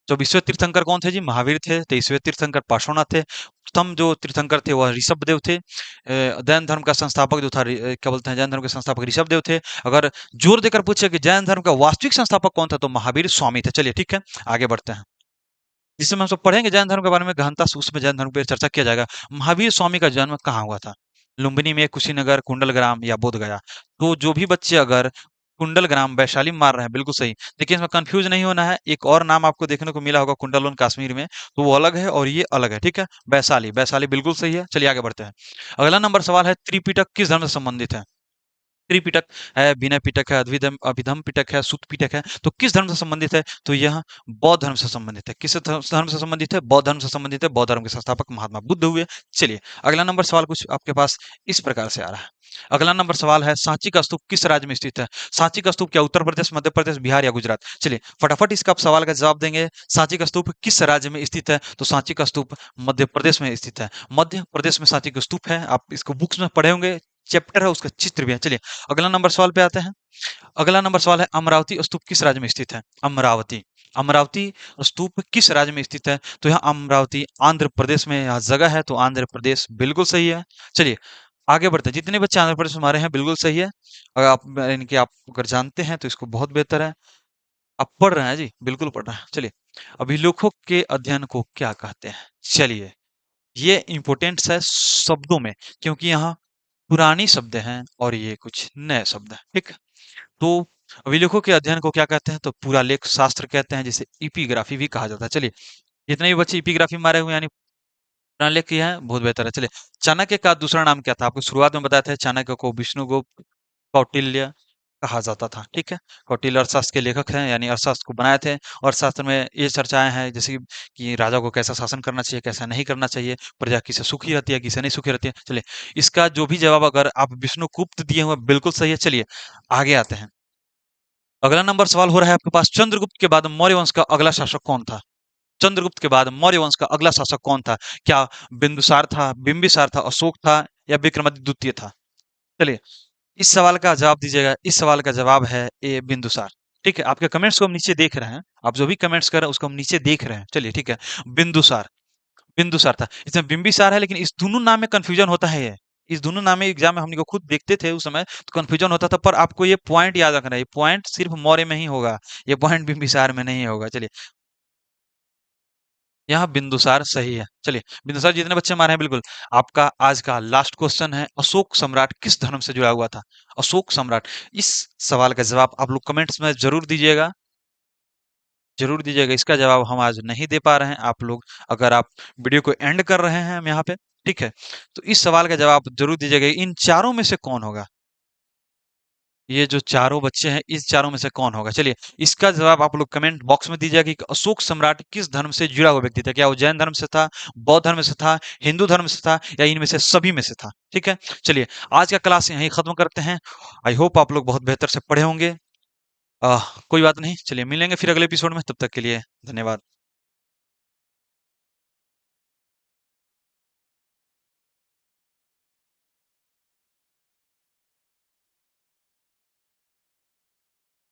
24वें तीर्थंकर कौन थे जी? महावीर थे। 23वें तीर्थंकर पार्श्वनाथ थे। प्रथम जो तीर्थंकर थे वह ऋषभदेव थे। जैन धर्म का संस्थापक जो था क्या बोलते हैं, जैन धर्म के संस्थापक ऋषभदेव थे। अगर जोर देकर पूछे कि जैन धर्म का वास्तविक संस्थापक कौन था, तो महावीर स्वामी थे। चलिए, ठीक है, आगे बढ़ते हैं। जिसमें हम सब पढ़ेंगे जैन धर्म के बारे में गहनता से, उसमें जैन धर्म पे चर्चा किया जाएगा। महावीर स्वामी का जन्म कहाँ हुआ था? लुम्बिनी में, कुशीनगर, कुंडलग्राम या बोध गया? तो जो भी बच्चे अगर कुंडलग्राम, वैशाली मार रहे हैं, बिल्कुल सही। देखिए, इसमें कंफ्यूज नहीं होना है। एक और नाम आपको देखने को मिला होगा कुंडलोन कश्मीर में, तो वो अलग है और ये अलग है, ठीक है? वैशाली, वैशाली बिल्कुल सही है। चलिए, आगे बढ़ते हैं। अगला नंबर सवाल है, त्रिपिटक किस धर्म से संबंधित है? त्रिपिटक है, विनय पिटक है, अभिधम अभिधम पिटक है, सुत पिटक है। तो किस धर्म से संबंधित है? तो यह बौद्ध धर्म से संबंधित है। किस धर्म से संबंधित है? बौद्ध धर्म से संबंधित है। बौद्ध धर्म के संस्थापक महात्मा बुद्ध हुए। चलिए, अगला नंबर सवाल कुछ आपके पास इस प्रकार से आ रहा है। अगला नंबर सवाल है, सांची का स्तूप किस राज्य में स्थित है? सांची का स्तूप क्या उत्तर प्रदेश, मध्य प्रदेश, बिहार या गुजरात? चलिए, फटाफट इसका आप सवाल का जवाब देंगे। सांची का स्तूप किस राज्य में स्थित है? तो सांची का स्तूप मध्य प्रदेश में स्थित है। मध्य प्रदेश में सांची का स्तूप है। आप इसको बुक्स में पढ़े होंगे, चैप्टर है, उसका चित्र भी है। चलिए, अगला नंबर सवाल पे आते हैं। अगला नंबर सवाल है, अमरावती स्तूप किस राज्य में स्थित है? अमरावती, अमरावती स्तूप किस राज्य में स्थित है? तो यहाँ अमरावती आंध्र प्रदेश में यहाँ जगह है, तो आंध्र प्रदेश बिल्कुल सही है। चलिए, आगे बढ़ते हैं। जितने बच्चे आंध्र प्रदेश में हमारे हैं, बिल्कुल सही है। अगर आप यानी कि आप अगर जानते हैं तो इसको बहुत बेहतर है। आप पढ़ रहे हैं जी, बिल्कुल पढ़ रहे हैं। चलिए, अभिलेखों के अध्ययन को क्या कहते हैं? चलिए, ये इम्पोर्टेंट है शब्दों में, क्योंकि यहाँ पुरानी शब्द हैं और ये कुछ नए शब्द हैं, ठीक? तो अभिलेखों के अध्ययन को क्या कहते हैं? तो पुरालेख शास्त्र कहते हैं, जिसे इपिग्राफी भी कहा जाता है। चलिए, जितने भी बच्चे इपिग्राफी मारे हुए हैं, यानी पुरालेख किया है, बहुत बेहतर है। चलिए, चाणक्य का दूसरा नाम क्या था? आपको शुरुआत में बताया था, चाणक्य को विष्णुगुप्त कौटिल्य कहा जाता था, ठीक है? कौटिल्य अर्थशास्त्र के लेखक हैं, यानी अर्थशास्त्र को बनाए थे। अर्थशास्त्र में ये चर्चाएं हैं, जैसे कि राजा को कैसा शासन करना चाहिए, कैसा नहीं करना चाहिए, प्रजा किसे सुखी रहती है, किसे नहीं सुखी रहती है। चलिए, इसका जो भी जवाब अगर आप विष्णुगुप्त दिए हुए बिल्कुल सही है। चलिए, आगे आते हैं। अगला नंबर सवाल हो रहा है आपके पास, चंद्रगुप्त के बाद मौर्य वंश का अगला शासक कौन था? चंद्रगुप्त के बाद मौर्य वंश का अगला शासक कौन था? क्या बिंदुसार था, बिंबिसार था, अशोक था या विक्रमादित्य द्वितीय था? चलिए, इस सवाल का जवाब दीजिएगा। इस सवाल का जवाब है ए, बिंदुसार। ठीक है, आपके कमेंट्स को हम नीचे देख रहे हैं। आप जो भी कमेंट्स कर रहे हैं उसको हम नीचे देख रहे हैं। चलिए, ठीक है, बिंदुसार, बिंदुसार था। इसमें बिंबिसार है, लेकिन इस दोनों नाम में कंफ्यूजन होता है ये। इस दोनों नाम में एग्जाम में हम लोग खुद देखते थे उस समय, तो कंफ्यूजन होता था। पर आपको ये पॉइंट याद रखना है, ये पॉइंट सिर्फ मौर्य में ही होगा, ये पॉइंट बिंबिसार में नहीं होगा। चलिए, यहाँ बिंदुसार सही है। चलिए, बिंदुसार जितने बच्चे हमारे हैं, बिल्कुल। आपका आज का लास्ट क्वेश्चन है, अशोक सम्राट किस धर्म से जुड़ा हुआ था? अशोक सम्राट, इस सवाल का जवाब आप लोग कमेंट्स में जरूर दीजिएगा, जरूर दीजिएगा। इसका जवाब हम आज नहीं दे पा रहे हैं। आप लोग, अगर आप वीडियो को एंड कर रहे हैं हम यहाँ पे, ठीक है, तो इस सवाल का जवाब जरूर दीजिएगा। इन चारों में से कौन होगा? ये जो चारों बच्चे हैं, इस चारों में से कौन होगा? चलिए, इसका जवाब आप लोग कमेंट बॉक्स में दीजिएगा कि अशोक सम्राट किस धर्म से जुड़ा हुआ व्यक्ति था। क्या वो जैन धर्म से था, बौद्ध धर्म से था, हिंदू धर्म से था या इनमें से सभी में से था? ठीक है, चलिए, आज का क्लास यहीं खत्म करते हैं। आई होप आप लोग बहुत बेहतर से पढ़े होंगे। कोई बात नहीं, चलिए मिलेंगे फिर अगले एपिसोड में। तब तक के लिए धन्यवाद।